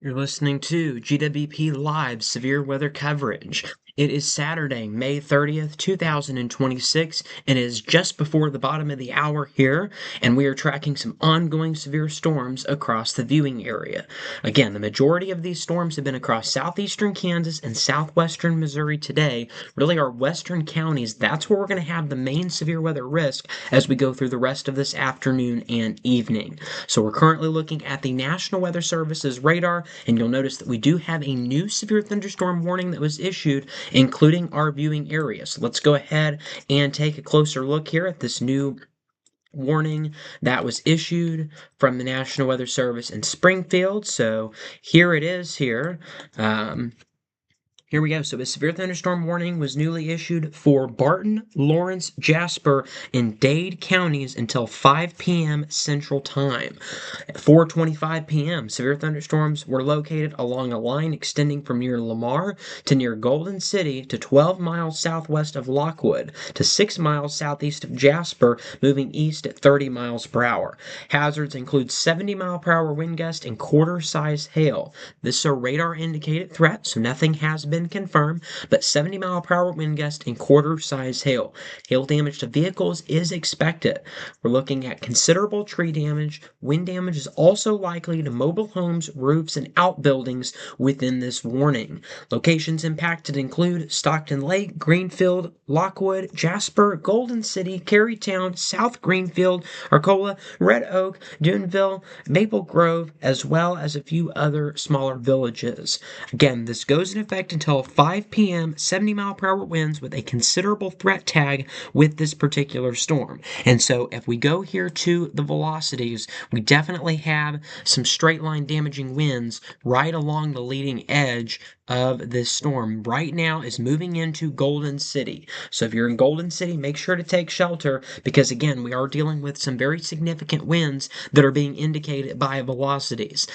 [SPEAKER 1] You're listening to GWP Live Severe Weather Coverage. It is Saturday, May 30th, 2026, and it is just before the bottom of the hour here, and we are tracking some ongoing severe storms across the viewing area. Again, the majority of these storms have been across southeastern Kansas and southwestern Missouri today. Really, our western counties, that's where we're going to have the main severe weather risk as we go through the rest of this afternoon and evening. So we're currently looking at the National Weather Service's radar, and you'll notice that we do have a new severe thunderstorm warning that was issued, including our viewing area. So let's go ahead and take a closer look here at this new warning that was issued from the National Weather Service in Springfield. So here it is here. Here we go. So a severe thunderstorm warning was newly issued for Barton, Lawrence, Jasper, and Dade counties until 5 p.m. Central Time. At 4:25 p.m., severe thunderstorms were located along a line extending from near Lamar to near Golden City to 12 miles southwest of Lockwood to 6 miles southeast of Jasper, moving east at 30 miles per hour. Hazards include 70-mile-per-hour wind gust and quarter-size hail. This is a radar-indicated threat, so nothing has been confirmed, but 70-mile-per-hour wind gust and quarter-size hail. Hail damage to vehicles is expected. We're looking at considerable tree damage. Wind damage is also likely to mobile homes, roofs, and outbuildings within this warning. Locations impacted include Stockton Lake, Greenfield, Lockwood, Jasper, Golden City, Carytown, South Greenfield, Arcola, Red Oak, Duneville, Maple Grove, as well as a few other smaller villages. Again, this goes in effect until 5 p.m., 70-mile-per-hour winds with a considerable threat tag with this particular storm. And so if we go here to the velocities, we definitely have some straight line damaging winds right along the leading edge of this storm. Right now is moving into Golden City. So if you're in Golden City, make sure to take shelter because again, we are dealing with some very significant winds that are being indicated by velocities.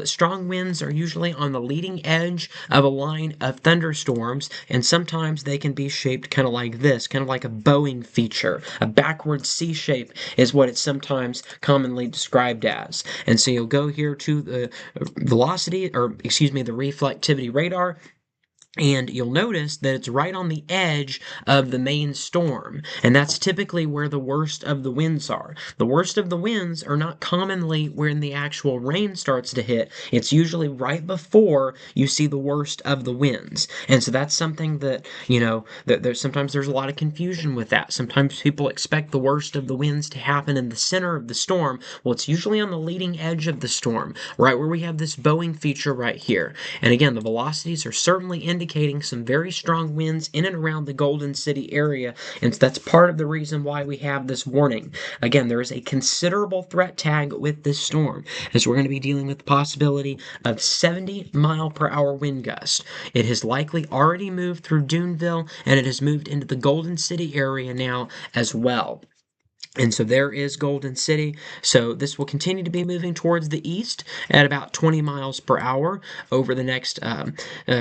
[SPEAKER 1] Strong winds are usually on the leading edge of a line of thunderstorms, and sometimes they can be shaped kind of like this, kind of like a bowing feature. A backward C shape is what it's sometimes commonly described as. And so you'll go here to the velocity, or excuse me, the reflectivity radar, and you'll notice that it's right on the edge of the main storm, and that's typically where the worst of the winds are. The worst of the winds are not commonly when the actual rain starts to hit. It's usually right before you see the worst of the winds. And so that's something that, sometimes there's a lot of confusion with that. Sometimes people expect the worst of the winds to happen in the center of the storm. Well, it's usually on the leading edge of the storm, right where we have this bowing feature right here. And again, the velocities are certainly indicating some very strong winds in and around the Golden City area, and so that's part of the reason why we have this warning. Again, there is a considerable threat tag with this storm, as we're going to be dealing with the possibility of 70-mile-per-hour wind gusts. It has likely already moved through Duneville, and it has moved into the Golden City area now as well. And so there is Golden City. So this will continue to be moving towards the east at about 20 miles per hour over the next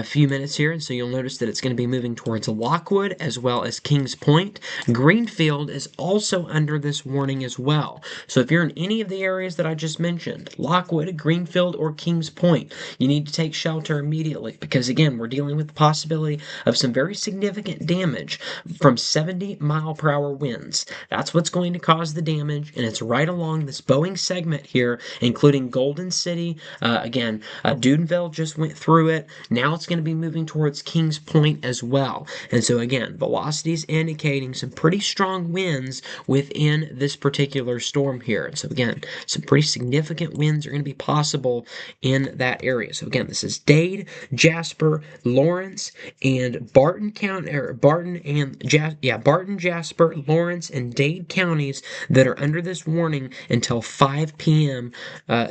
[SPEAKER 1] few minutes here. And so you'll notice that it's going to be moving towards Lockwood as well as Kings Point. Greenfield is also under this warning as well. So if you're in any of the areas that I just mentioned, Lockwood, Greenfield, or Kings Point, you need to take shelter immediately because, again, we're dealing with the possibility of some very significant damage from 70-mile-per-hour winds. That's what's going to cause the damage, and it's right along this bowing segment here, including Golden City. Duneville just went through it. Now it's going to be moving towards Kings Point as well. And so again, velocities indicating some pretty strong winds within this particular storm here. And so again, some pretty significant winds are going to be possible in that area. So again, this is Dade, Jasper, Lawrence, and Barton County, or Barton, Jasper, Lawrence, and Dade counties that are under this warning until 5 p.m.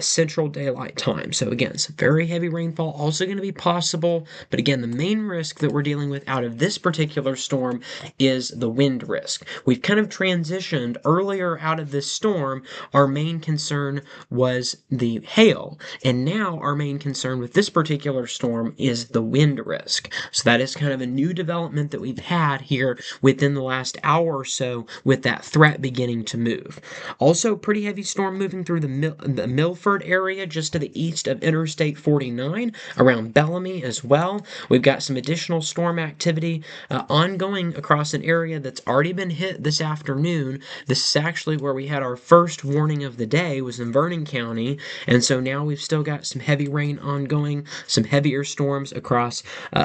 [SPEAKER 1] Central Daylight Time. So again, some very heavy rainfall also going to be possible, but again, the main risk that we're dealing with out of this particular storm is the wind risk. We've kind of transitioned earlier out of this storm. Our main concern was the hail, and now our main concern with this particular storm is the wind risk. So that is kind of a new development that we've had here within the last hour or so with that threat beginning beginning to move. Also, pretty heavy storm moving through the Milford area just to the east of Interstate 49 around Bellamy as well. We've got some additional storm activity ongoing across an area that's already been hit this afternoon. This is actually where we had our first warning of the day, was in Vernon County, and so now we've still got some heavy rain ongoing, some heavier storms across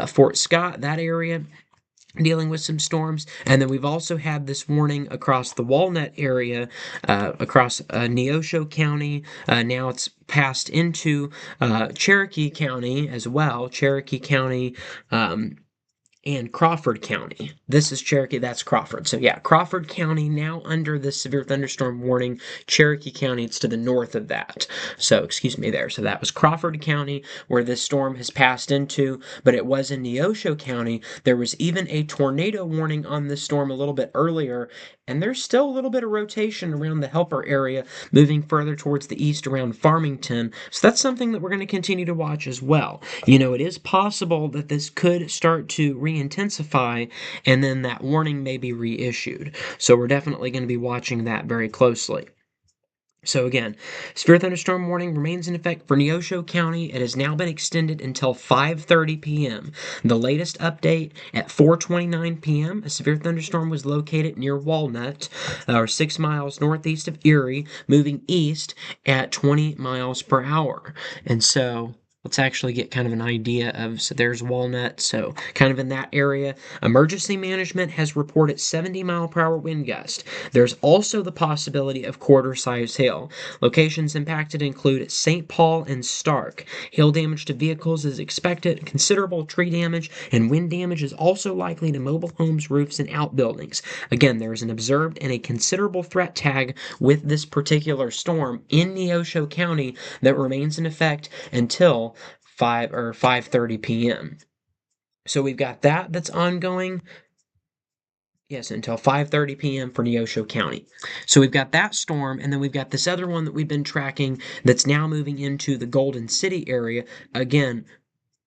[SPEAKER 1] Fort Scott, that area, dealing with some storms. And then we've also had this warning across the Walnut area, across Neosho County. Now it's passed into Cherokee County as well. Cherokee County, and Crawford County. This is Cherokee, that's Crawford. So yeah, Crawford County now under this severe thunderstorm warning. Cherokee County, it's to the north of that. So excuse me there. So that was Crawford County where this storm has passed into, but it was in Neosho County. There was even a tornado warning on this storm a little bit earlier, and there's still a little bit of rotation around the Helper area, moving further towards the east around Farmington. So that's something that we're going to continue to watch as well. You know, it is possible that this could start to re-intensify, and then that warning may be reissued. So we're definitely going to be watching that very closely. So again, severe thunderstorm warning remains in effect for Neosho County. It has now been extended until 5:30 p.m. The latest update at 4:29 p.m., a severe thunderstorm was located near Walnut, or 6 miles northeast of Erie, moving east at 20 miles per hour. And so let's actually get kind of an idea of, so there's Walnut, so kind of in that area. Emergency management has reported 70-mile-per-hour wind gust. There's also the possibility of quarter-size hail. Locations impacted include St. Paul and Stark. Hail damage to vehicles is expected. Considerable tree damage and wind damage is also likely to mobile homes, roofs, and outbuildings. Again, there is an observed and a considerable threat tag with this particular storm in Neosho County that remains in effect until 5:30 p.m. So we've got that's ongoing. Yes, until 5:30 p.m. for Neosho County. So we've got that storm, and then we've got this other one that we've been tracking that's now moving into the Golden City area. Again,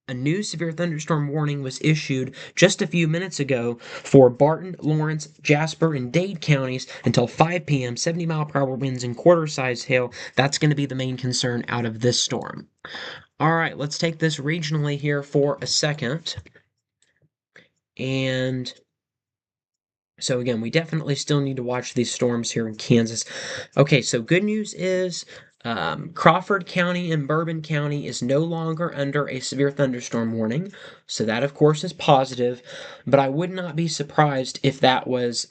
[SPEAKER 1] a new severe thunderstorm warning was issued just a few minutes ago for Barton, Lawrence, Jasper, and Dade counties until 5 p.m. 70-mile-per-hour winds and quarter-size hail. That's going to be the main concern out of this storm. All right, let's take this regionally here for a second. And so again, we definitely still need to watch these storms here in Kansas. Okay, so good news is Crawford County and Bourbon County is no longer under a severe thunderstorm warning. So that, of course, is positive. But I would not be surprised if that was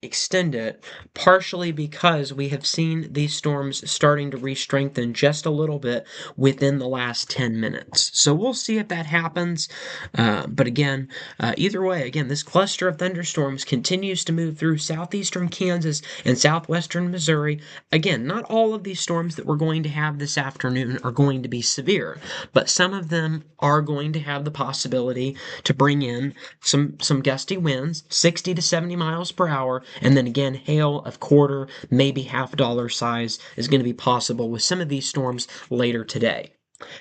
[SPEAKER 1] extended, partially because we have seen these storms starting to re-strengthen just a little bit within the last 10 minutes. So we'll see if that happens. But again, either way, again, this cluster of thunderstorms continues to move through southeastern Kansas and southwestern Missouri. Again, not all of these storms that we're going to have this afternoon are going to be severe, but some of them are going to have the possibility to bring in some gusty winds, 60 to 70 miles per hour. And then again, hail of quarter, maybe $50 size is going to be possible with some of these storms later today.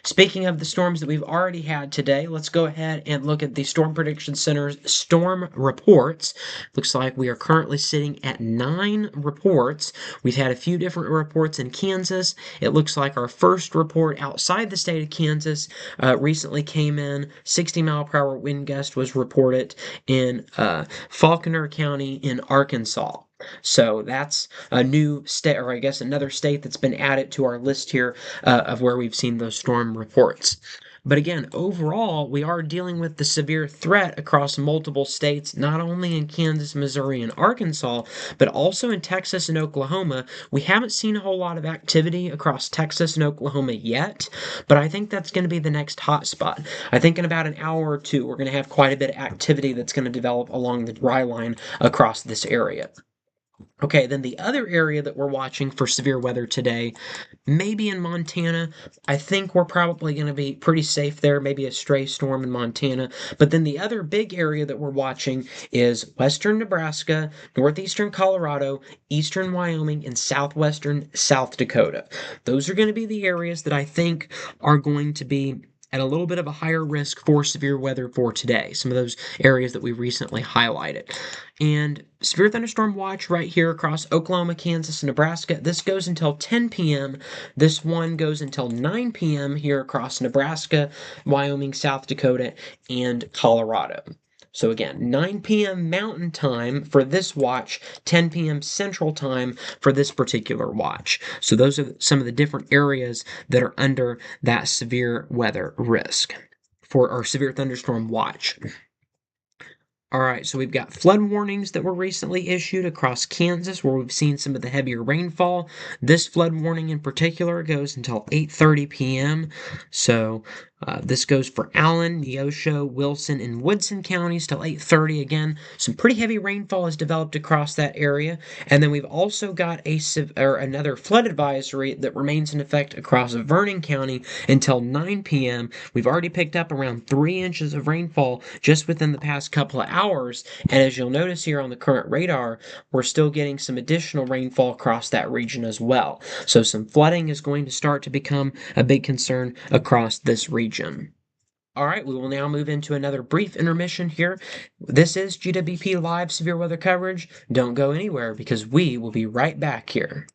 [SPEAKER 1] Speaking of the storms that we've already had today, let's go ahead and look at the Storm Prediction Center's storm reports. Looks like we are currently sitting at 9 reports. We've had a few different reports in Kansas. It looks like our first report outside the state of Kansas recently came in. 60-mile-per-hour wind gust was reported in Faulkner County in Arkansas. So that's a new state, or I guess another state that's been added to our list here of where we've seen those storm reports. But again, overall, we are dealing with the severe threat across multiple states, not only in Kansas, Missouri, and Arkansas, but also in Texas and Oklahoma. We haven't seen a whole lot of activity across Texas and Oklahoma yet, but I think that's going to be the next hot spot. I think in about an hour or two, we're going to have quite a bit of activity that's going to develop along the dry line across this area. Okay, then the other area that we're watching for severe weather today, maybe in Montana. I think we're probably going to be pretty safe there, maybe a stray storm in Montana. But then the other big area that we're watching is western Nebraska, northeastern Colorado, eastern Wyoming, and southwestern South Dakota. Those are going to be the areas that I think are going to be at a little bit of a higher risk for severe weather for today. Some of those areas that we recently highlighted. And severe thunderstorm watch right here across Oklahoma, Kansas, and Nebraska. This goes until 10 p.m. This one goes until 9 p.m. here across Nebraska, Wyoming, South Dakota, and Colorado. So again, 9 p.m. Mountain Time for this watch, 10 p.m. Central Time for this particular watch. So those are some of the different areas that are under that severe weather risk for our severe thunderstorm watch. All right, so we've got flood warnings that were recently issued across Kansas where we've seen some of the heavier rainfall. This flood warning in particular goes until 8:30 p.m. So this goes for Allen, Neosho, Wilson, and Woodson counties till 8:30 again. Some pretty heavy rainfall has developed across that area. And then we've also got another flood advisory that remains in effect across Vernon County until 9 p.m. We've already picked up around 3 inches of rainfall just within the past couple of hours. And as you'll notice here on the current radar, we're still getting some additional rainfall across that region as well. So some flooding is going to start to become a big concern across this region. All right, we will now move into another brief intermission here. This is GWP Live Severe Weather Coverage. Don't go anywhere because we will be right back here.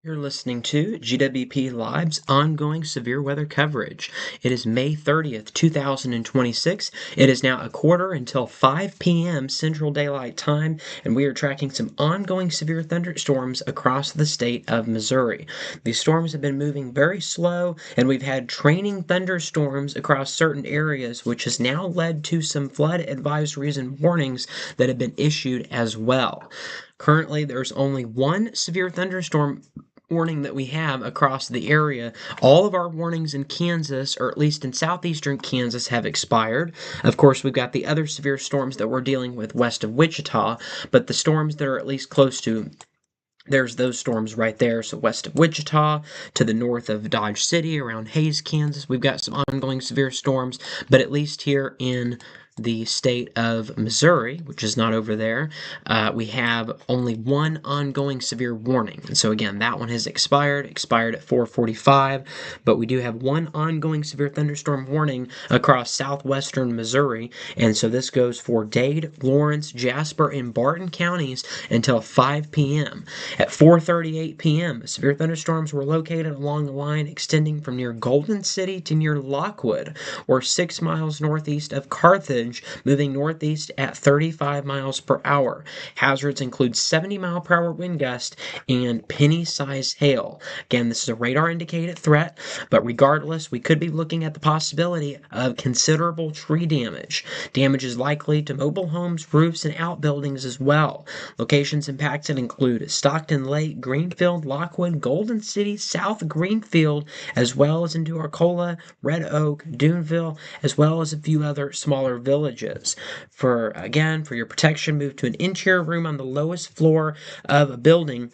[SPEAKER 1] You're listening to GWP Live's ongoing severe weather coverage. It is May 30th, 2026. It is now a quarter until 5 p.m. Central Daylight Time, and we are tracking some ongoing severe thunderstorms across the state of Missouri. These storms have been moving very slow, and we've had training thunderstorms across certain areas, which has now led to some flood advisories and warnings that have been issued as well. Currently, there's only one severe thunderstorm warning that we have across the area. All of our warnings in Kansas, or at least in southeastern Kansas, have expired. Of course, we've got the other severe storms that we're dealing with west of Wichita, but the storms that are at least close to, there's those storms right there. So west of Wichita to the north of Dodge City around Hays, Kansas, we've got some ongoing severe storms, but at least here in the state of Missouri, which is not over there, we have only one ongoing severe warning. And so again, that one has expired at 4:45, but we do have one ongoing severe thunderstorm warning across southwestern Missouri. And so this goes for Dade, Lawrence, Jasper, and Barton counties until 5 p.m. At 4:38 p.m., severe thunderstorms were located along the line extending from near Golden City to near Lockwood, or 6 miles northeast of Carthage, moving northeast at 35 miles per hour. Hazards include 70-mile-per-hour wind gust and penny-sized hail. Again, this is a radar-indicated threat, but regardless, we could be looking at the possibility of considerable tree damage. Damage is likely to mobile homes, roofs, and outbuildings as well. Locations impacted include Stockton Lake, Greenfield, Lockwood, Golden City, South Greenfield, as well as into Arcola, Red Oak, Duneville, as well as a few other smaller villages. For your protection, move to an interior room on the lowest floor of a building.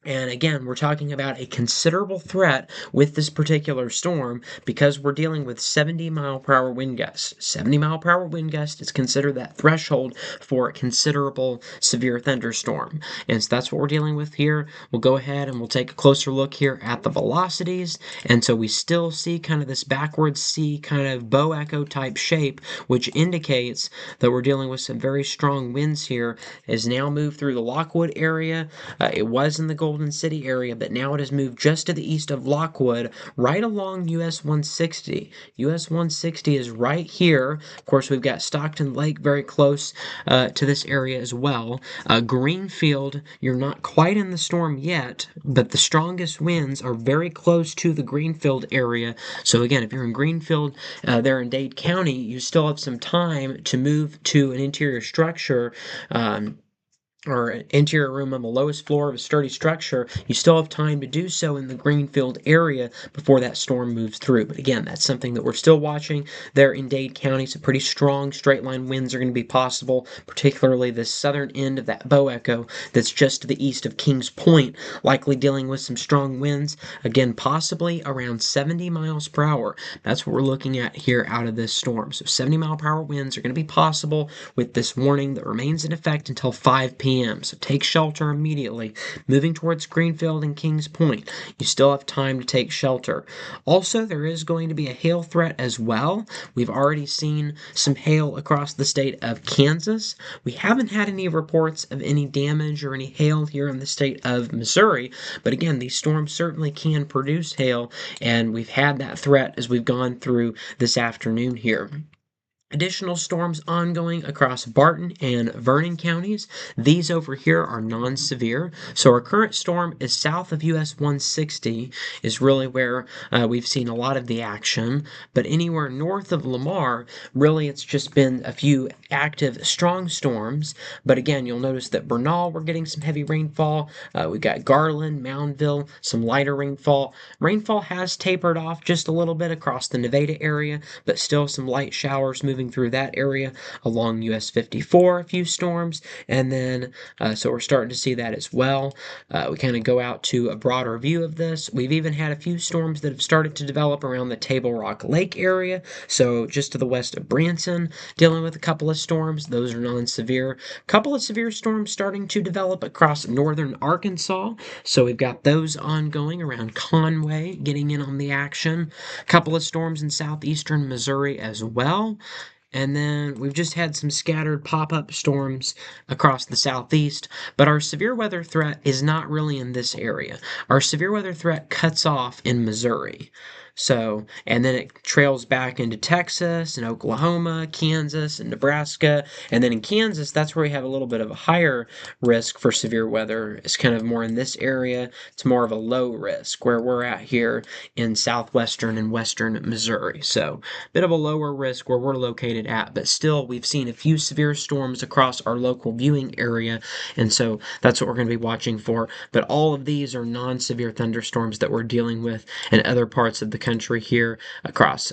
[SPEAKER 1] And again, we're talking about a considerable threat with this particular storm because we're dealing with 70-mile-per-hour wind gusts. 70-mile-per-hour wind gust is considered that threshold for a considerable severe thunderstorm. And so that's what we're dealing with here. We'll go ahead and we'll take a closer look here at the velocities. And so we still see kind of this backwards C kind of bow echo type shape, which indicates that we're dealing with some very strong winds here. It has now moved through the Lockwood area. It was in the Golden City area, but now it has moved just to the east of Lockwood, right along US 160. US 160 is right here. Of course, we've got Stockton Lake very close to this area as well. Greenfield, you're not quite in the storm yet, but the strongest winds are very close to the Greenfield area. So again, if you're in Greenfield, there in Dade County, you still have some time to move to an interior structure, or an interior room on the lowest floor of a sturdy structure. You still have time to do so in the Greenfield area before that storm moves through. But again, that's something that we're still watching there in Dade County. Some pretty strong straight line winds are going to be possible, particularly the southern end of that bow echo that's just to the east of Kings Point, likely dealing with some strong winds. Again, possibly around 70 miles per hour. That's what we're looking at here out of this storm. So 70-mile-per-hour winds are going to be possible with this warning that remains in effect until 5 p.m. So take shelter immediately. Moving towards Greenfield and Kings Point, you still have time to take shelter. Also, there is going to be a hail threat as well. We've already seen some hail across the state of Kansas. We haven't had any reports of any damage or any hail here in the state of Missouri, but again, these storms certainly can produce hail, and we've had that threat as we've gone through this afternoon here. Additional storms ongoing across Barton and Vernon counties. These over here are non-severe. So our current storm is south of US 160 is really where we've seen a lot of the action. But anywhere north of Lamar, really it's just been a few active strong storms. But again, you'll notice that Bernal, we're getting some heavy rainfall. We've got Garland, Moundville, some lighter rainfall. Rainfall has tapered off just a little bit across the Nevada area, but still some light showers moving through that area. Along US 54, a few storms, and then so we're starting to see that as well. We kind of go out to a broader view of this. We've even had a few storms that have started to develop around the Table Rock Lake area, so just to the west of Branson, dealing with a couple of storms. Those are non-severe. A couple of severe storms starting to develop across northern Arkansas, so we've got those ongoing around Conway, getting in on the action. A couple of storms in southeastern Missouri as well. And then we've just had some scattered pop-up storms across the southeast, but our severe weather threat is not really in this area. Our severe weather threat cuts off in Missouri. So, and then it trails back into Texas and Oklahoma, Kansas, and Nebraska. And then in Kansas, that's where we have a little bit of a higher risk for severe weather. It's kind of more in this area. It's more of a low risk where we're at here in southwestern and western Missouri. So, bit of a lower risk where we're located at, but still we've seen a few severe storms across our local viewing area, and so that's what we're going to be watching for. But all of these are non-severe thunderstorms that we're dealing with in other parts of the country here across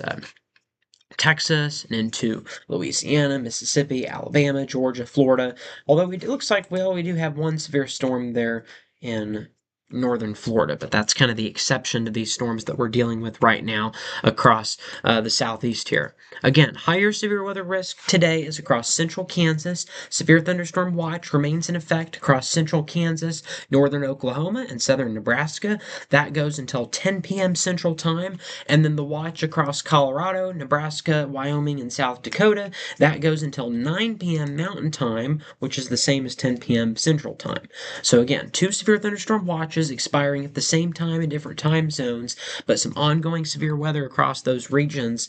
[SPEAKER 1] Texas and into Louisiana, Mississippi, Alabama, Georgia, Florida. Although it looks like, well, we do have one severe storm there in northern Florida, but that's kind of the exception to these storms that we're dealing with right now across the southeast here. Again, higher severe weather risk today is across central Kansas. Severe thunderstorm watch remains in effect across central Kansas, northern Oklahoma, and southern Nebraska. That goes until 10 p.m. Central Time. And then the watch across Colorado, Nebraska, Wyoming, and South Dakota, that goes until 9 p.m. Mountain Time, which is the same as 10 p.m. Central Time. So again, 2 severe thunderstorm watches expiring at the same time in different time zones, but some ongoing severe weather across those regions.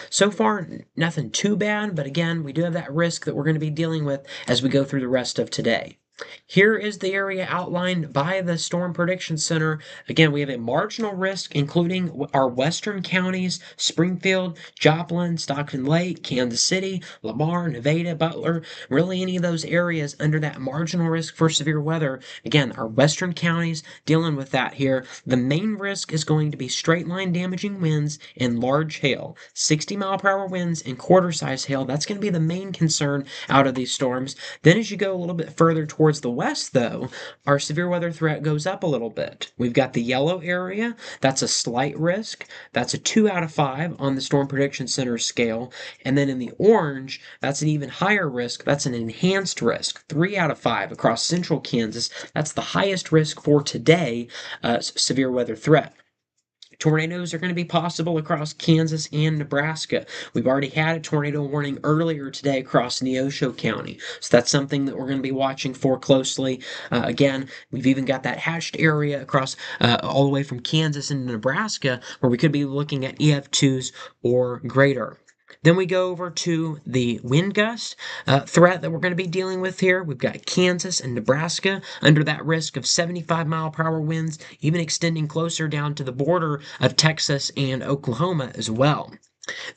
[SPEAKER 1] So far, nothing too bad, but again, we do have that risk that we're going to be dealing with as we go through the rest of today. Here is the area outlined by the Storm Prediction Center. Again, we have a marginal risk, including our western counties, Springfield, Joplin, Stockton Lake, Kansas City, Lamar, Nevada, Butler, really any of those areas under that marginal risk for severe weather. Again, our western counties dealing with that here. The main risk is going to be straight line damaging winds and large hail. 60-mile-per-hour winds and quarter-size hail, that's going to be the main concern out of these storms. Then as you go a little bit further towards the west, though, our severe weather threat goes up a little bit. We've got the yellow area. That's a slight risk. That's a 2 out of 5 on the Storm Prediction Center scale. And then in the orange, that's an even higher risk. That's an enhanced risk. 3 out of 5 across central Kansas. That's the highest risk for today, severe weather threat. Tornadoes are going to be possible across Kansas and Nebraska. We've already had a tornado warning earlier today across Neosho County, so that's something that we're going to be watching for closely. Again, we've even got that hatched area across all the way from Kansas into Nebraska where we could be looking at EF2s or greater. Then we go over to the wind gust threat that we're going to be dealing with here. We've got Kansas and Nebraska under that risk of 75-mile-per-hour winds, even extending closer down to the border of Texas and Oklahoma as well.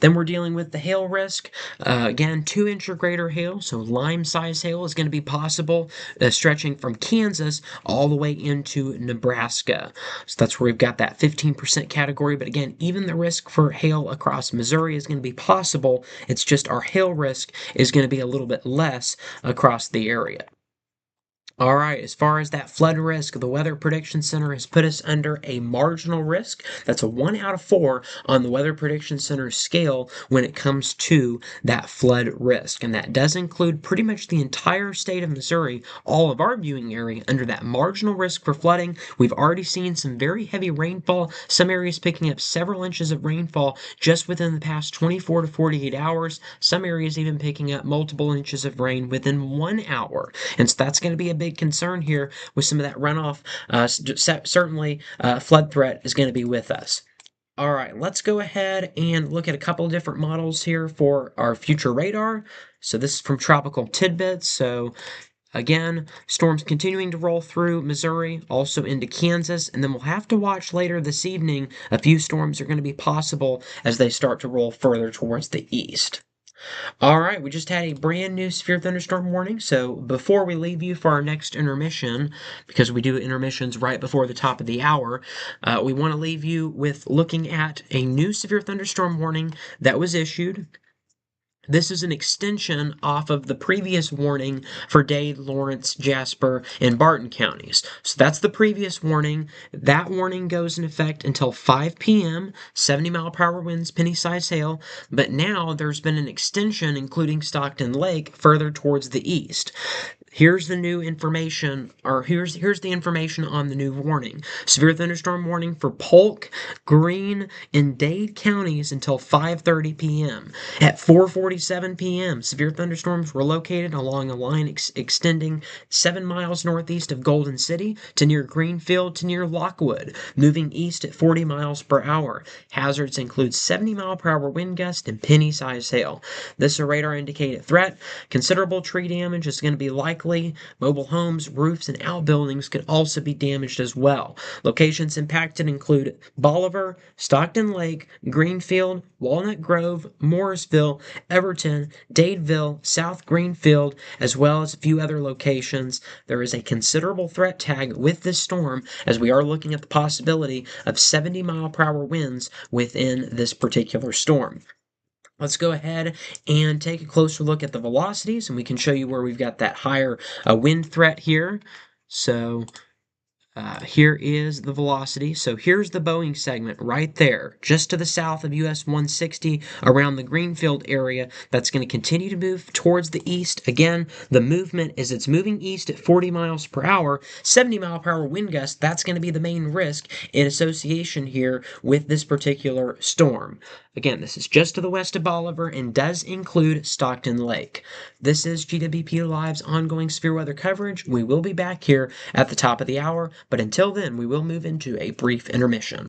[SPEAKER 1] Then we're dealing with the hail risk. Again, 2-inch or greater hail, so lime-size hail is going to be possible, stretching from Kansas all the way into Nebraska. So that's where we've got that 15% category. But again, even the risk for hail across Missouri is going to be possible. It's just our hail risk is going to be a little bit less across the area. All right, as far as that flood risk, the Weather Prediction Center has put us under a marginal risk. That's a 1 out of 4 on the Weather Prediction Center scale when it comes to that flood risk. And that does include pretty much the entire state of Missouri, all of our viewing area under that marginal risk for flooding. We've already seen some very heavy rainfall, some areas picking up several inches of rainfall just within the past 24 to 48 hours, some areas even picking up multiple inches of rain within 1 hour. And so that's going to be a big concern here with some of that runoff. Certainly, flood threat is going to be with us. All right, let's go ahead and look at a couple of different models here for our future radar. So this is from Tropical Tidbits. So again, storms continuing to roll through Missouri, also into Kansas, and then we'll have to watch later this evening. A few storms are going to be possible as they start to roll further towards the east. All right, we just had a brand new severe thunderstorm warning. So before we leave you for our next intermission, because we do intermissions right before the top of the hour, we want to leave you with looking at a new severe thunderstorm warning that was issued. This is an extension off of the previous warning for Dade, Lawrence, Jasper, and Barton counties. So that's the previous warning. That warning goes in effect until 5 p.m., 70-mile-per-hour winds, penny-sized hail. But now there's been an extension, including Stockton Lake, further towards the east. Here's the new information, or here's the information on the new warning. Severe thunderstorm warning for Polk, Greene, and Dade counties until 5:30 p.m. At 4:47 p.m., severe thunderstorms were located along a line extending 7 miles northeast of Golden City to near Greenfield to near Lockwood, moving east at 40 miles per hour. Hazards include 70-mile-per-hour wind gusts and penny-sized hail. This is a radar-indicated threat. Considerable tree damage is going to be likely. Mobile homes, roofs, and outbuildings could also be damaged as well. Locations impacted include Bolivar, Stockton Lake, Greenfield, Walnut Grove, Morrisville, Everton, Dadeville, South Greenfield, as well as a few other locations. There is a considerable threat tag with this storm as we are looking at the possibility of 70-mile-per-hour winds within this particular storm. Let's go ahead and take a closer look at the velocities, and we can show you where we've got that higher wind threat here. So here is the velocity. So here's the Boeing segment right there, just to the south of US 160 around the Greenfield area. That's going to continue to move towards the east. Again, the movement is it's moving east at 40 miles per hour, 70-mile-per-hour wind gust. That's going to be the main risk in association here with this particular storm. Again, this is just to the west of Bolivar and does include Stockton Lake. This is GWP Live's ongoing severe weather coverage. We will be back here at the top of the hour, but until then, we will move into a brief intermission.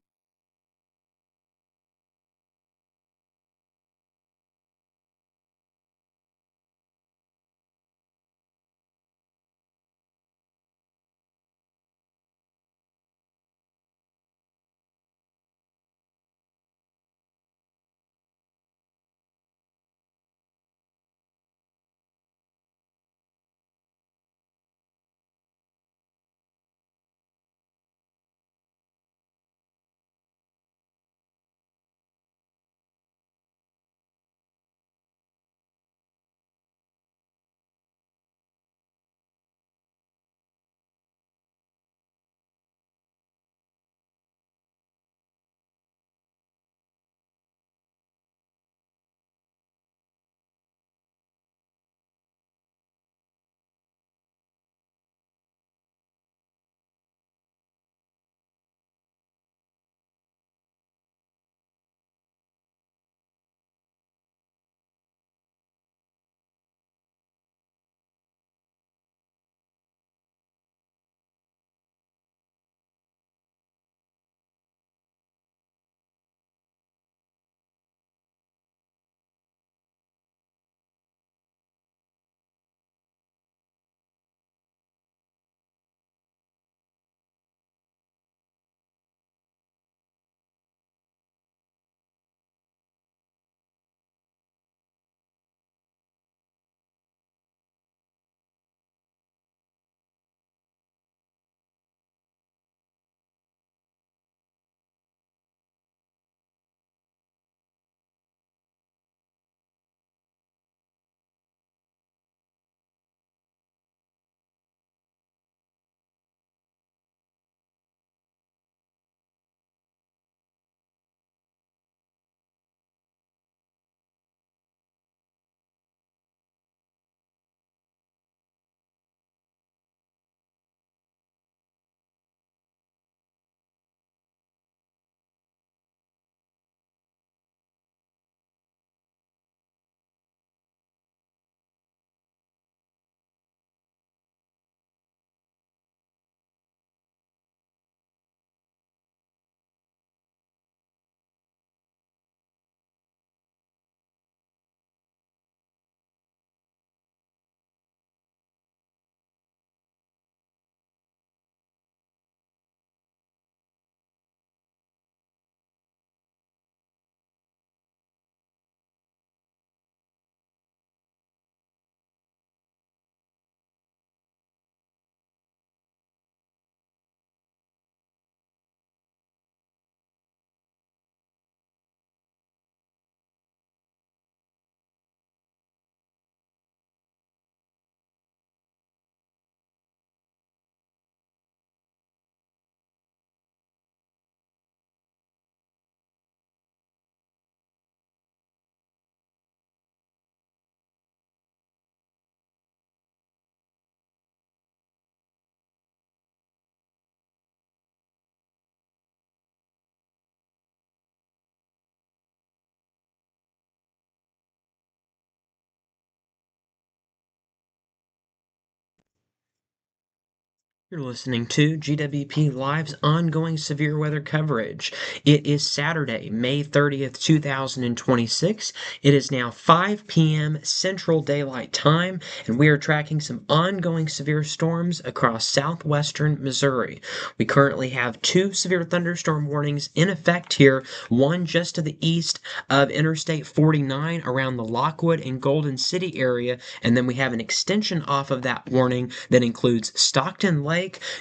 [SPEAKER 1] You're listening to GWP Live's ongoing severe weather coverage. It is Saturday, May 30th, 2026. It is now 5 p.m. Central Daylight Time, and we are tracking some ongoing severe storms across southwestern Missouri. We currently have two severe thunderstorm warnings in effect here, one just to the east of Interstate 49 around the Lockwood and Golden City area, and then we have an extension off of that warning that includes Stockton Lake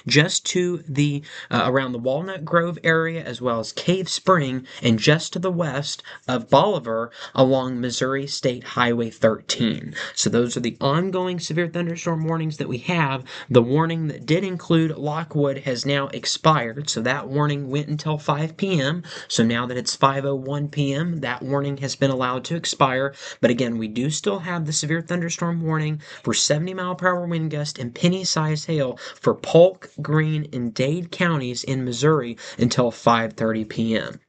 [SPEAKER 1] just to the around the Walnut Grove area, as well as Cave Spring, and just to the west of Bolivar along Missouri State Highway 13. So those are the ongoing severe thunderstorm warnings that we have. The warning that did include Lockwood has now expired, so that warning went until 5 p.m. So now that it's 5:01 p.m., that warning has been allowed to expire. But again, we do still have the severe thunderstorm warning for 70-mile-per-hour wind gust and penny-sized hail for Polk, Greene, and Dade counties in Missouri until 5:30 p.m.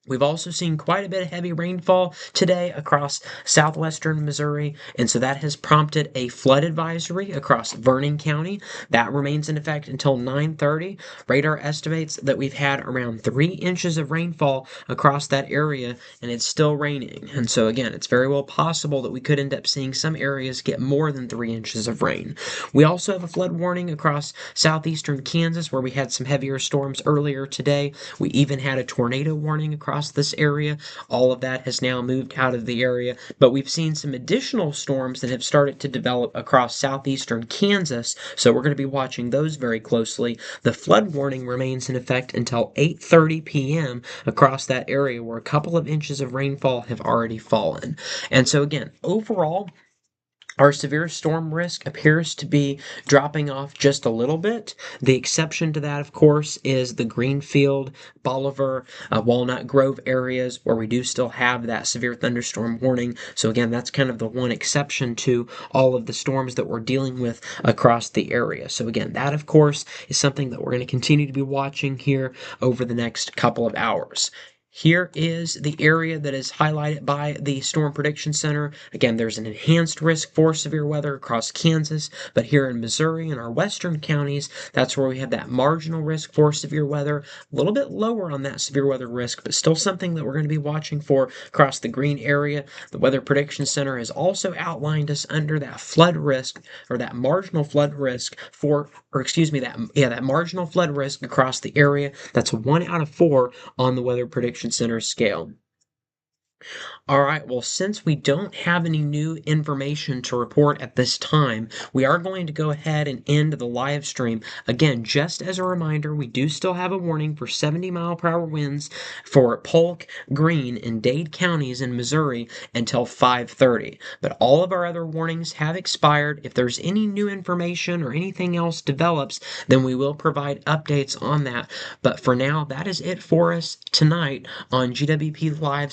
[SPEAKER 1] We've also seen quite a bit of heavy rainfall today across southwestern Missouri, and so that has prompted a flood advisory across Vernon County. That remains in effect until 9:30. Radar estimates that we've had around 3 inches of rainfall across that area, and it's still raining. And so again, it's very well possible that we could end up seeing some areas get more than 3 inches of rain. We also have a flood warning across southeastern Kansas, where we had some heavier storms earlier today. We even had a tornado warning across this area. All of that has now moved out of the area, but we've seen some additional storms that have started to develop across southeastern Kansas, so we're going to be watching those very closely. The flood warning remains in effect until 8:30 p.m. across that area, where a couple of inches of rainfall have already fallen. And so again, overall, our severe storm risk appears to be dropping off just a little bit. The exception to that, of course, is the Greenfield, Bolivar, Walnut Grove areas where we do still have that severe thunderstorm warning. So again, that's kind of the one exception to all of the storms that we're dealing with across the area. So again, that of course is something that we're going to continue to be watching here over the next couple of hours. Here is the area that is highlighted by the Storm Prediction Center. Again, there's an enhanced risk for severe weather across Kansas, but here in Missouri and our western counties, that's where we have that marginal risk for severe weather. A little bit lower on that severe weather risk, but still something that we're going to be watching for across the green area. The Weather Prediction Center has also outlined us under that flood risk, or that marginal flood risk for, or excuse me, that marginal flood risk across the area. That's 1 out of 4 on the Weather Prediction Center scale. All right, well, since we don't have any new information to report at this time, we are going to go ahead and end the live stream. Again, just as a reminder, we do still have a warning for 70-mile-per-hour winds for Polk, Greene, and Dade counties in Missouri until 5:30. But all of our other warnings have expired. If there's any new information or anything else develops, then we will provide updates on that. But for now, that is it for us tonight on GWP Live